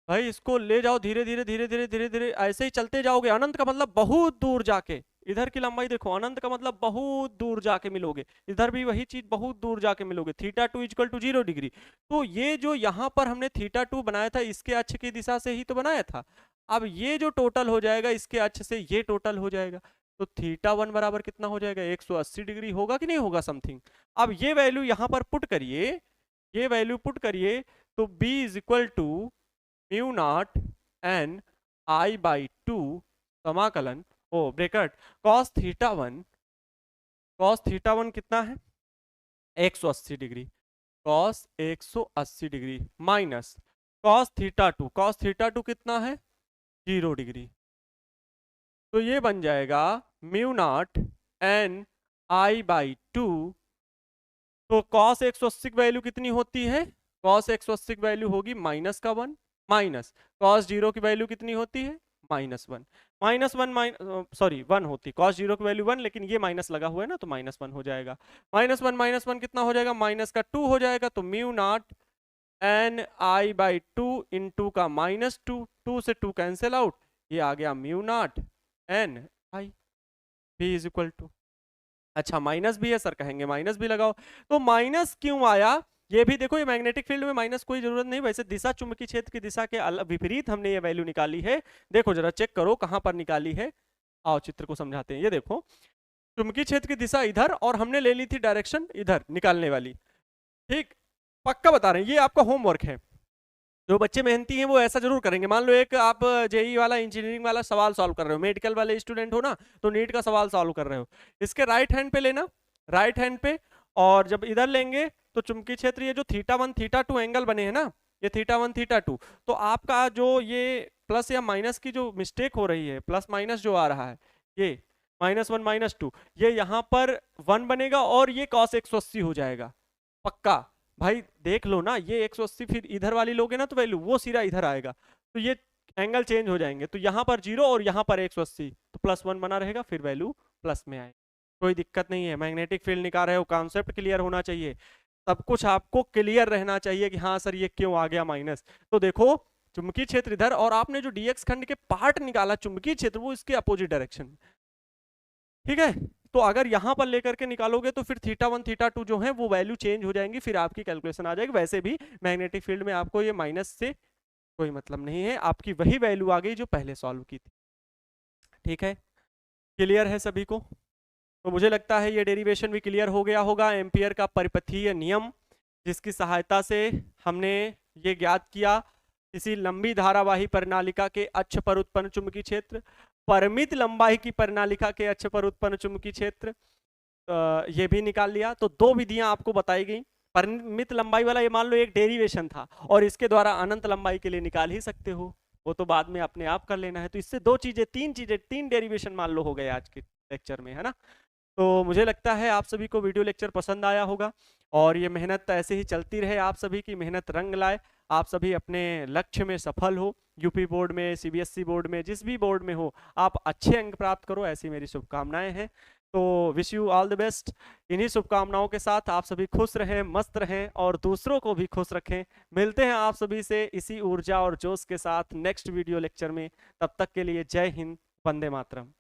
भाई, इसको ले जाओ धीरे धीरे धीरे धीरे धीरे धीरे, ऐसे ही चलते जाओगे, अनंत का मतलब बहुत दूर जाके, इधर की लंबाई देखो, अनंत का मतलब बहुत दूर जाके मिलोगे, इधर भी वही चीज बहुत दूर जाके मिलोगे, θ2 इक्वल टू 0 डिग्री। तो ये जो यहाँ पर हमने θ2 बनाया था, इसके अक्ष की दिशा से ही तो बनाया था, अब ये जो टोटल हो जाएगा इसके अक्ष से ये टोटल हो जाएगा, तो θ1 बराबर कितना हो जाएगा, 180 डिग्री होगा कि नहीं होगा समथिंग। अब ये वैल्यू यहाँ पर पुट करिए, ये वैल्यू पुट करिए, तो b is equal to mu naught n i by 2 समाकलन ब्रैकेट cos θ1 कितना है 180 degree, cos 180 degree minus cos θ2 कितना है 0 डिग्री, तो ये बन जाएगा mu naught n i by 2, तो cos 180 की वैल्यू कितनी होती है, cos 180 की वैल्यू होगी माइनस का 1, माइनस cos 0 की वैल्यू कितनी होती है -1 होती, cos 0 की वैल्यू 1, लेकिन ये माइनस लगा हुआ है ना, तो -1 हो जाएगा, -1 कितना हो जाएगा, माइनस का 2 हो जाएगा, तो mu naught n i by 2 into का -2, 2 से 2 कैंसिल आउट, ये आ गया mu naught n i, b is equal to, अच्छा माइनस भी है सर, कहेंगे माइनस भी लगाओ, तो माइनस क्यों आया, ये भी देखो, ये मैग्नेटिक फील्ड में माइनस कोई जरूरत नहीं, वैसे दिशा चुंबकीय क्षेत्र की दिशा के विपरीत हमने ये वैल्यू निकाली है, देखो जरा चेक करो कहां पर निकाली है, आओ चित्र को समझाते हैं। ये देखो चुंबकीय क्षेत्र की दिशा इधर, और हमने ले ली थी डायरेक्शन इधर निकालने वाली, ठीक, पक्का बता रहे हैं, ये आपका होमवर्क है, जो बच्चे मेहनती हैं वो ऐसा जरूर करेंगे। मान लो एक आप जेई वाला इंजीनियरिंग वाला सवाल सॉल्व कर रहे हो, मेडिकल वाले स्टूडेंट हो ना, तो नीट का सवाल सॉल्व कर रहे हो, इसके राइट हैंड पे लेना, राइट हैंड पे, और जब इधर लेंगे तो चुंबकीय क्षेत्र ये जो θ1 θ2 एंगल बने हैं ना, ये θ1 θ2, तो आपका जो ये प्लस या माइनस की जो मिस्टेक हो रही है, प्लस माइनस जो आ रहा है, ये -1 -2, ये यहाँ पर 1 बनेगा और ये cos 180 हो जाएगा पक्का। भाई देख लो ना, ये 180 फिर इधर वाली लोगे ना तो वैल्यू वो सीधा इधर आएगा, तो ये एंगल चेंज हो जाएंगे, तो यहाँ पर 0 और यहाँ पर 180, तो +1 बना रहेगा, फिर वैल्यू प्लस में आएगी। कोई दिक्कत नहीं है। मैग्नेटिक फील्ड निकाल रहे हो, कॉन्सेप्ट क्लियर होना चाहिए, सब कुछ आपको क्लियर रहना चाहिए कि हाँ सर ये क्यों आ गया माइनस। तो देखो चुंबकीय क्षेत्र इधर, और आपने जो डीएक्स खंड के पार्ट निकाला चुंबकीय क्षेत्र, वो इसके अपोजिट डायरेक्शन, ठीक है। तो अगर यहां पर लेकर के निकालोगे तो फिर θ1 θ2 जो है वो वैल्यू चेंज हो जाएंगी, फिर आपकी कैलकुलेशन आ जाएगी। वैसे भी मैग्नेटिक फील्ड में आपको ये माइनस से कोई मतलब नहीं है, आपकी वही वैल्यू आ गई जो पहले सॉल्व की थी, ठीक है। क्लियर है सभी को? तो मुझे लगता है ये डेरिवेशन भी क्लियर हो गया होगा। एम्पियर का परिपथीय नियम, जिसकी सहायता से हमने ये ज्ञात किया किसी लंबी धारावाही प्रणालिका के अक्ष पर उत्पन्न चुंबकीय क्षेत्र, परिमित लंबाई की प्रणालिका के अक्ष पर उत्पन्न चुंबकीय क्षेत्र, ये भी निकाल लिया। तो दो विधियां आपको बताई गई। परिमित लंबाई वाला ये मान लो एक डेरिवेशन था, और इसके द्वारा अनंत लंबाई के लिए निकाल ही सकते हो, वो तो बाद में अपने आप कर लेना है। तो इससे दो चीजें, तीन डेरिवेशन मान लो हो गए आज के लेक्चर में, है ना। तो मुझे लगता है आप सभी को वीडियो लेक्चर पसंद आया होगा, और ये मेहनत ऐसे ही चलती रहे, आप सभी की मेहनत रंग लाए, आप सभी अपने लक्ष्य में सफल हो, यूपी बोर्ड में, सीबीएसई बोर्ड में, जिस भी बोर्ड में हो आप अच्छे अंक प्राप्त करो, ऐसी मेरी शुभकामनाएं हैं। तो wish you all the best. इन्हीं शुभकामनाओं के साथ आप सभी खुश रहें, मस्त रहें, और दूसरों को भी खुश रखें। मिलते हैं आप सभी से इसी ऊर्जा और जोश के साथ नेक्स्ट वीडियो लेक्चर में। तब तक के लिए जय हिंद, वंदे मातरम।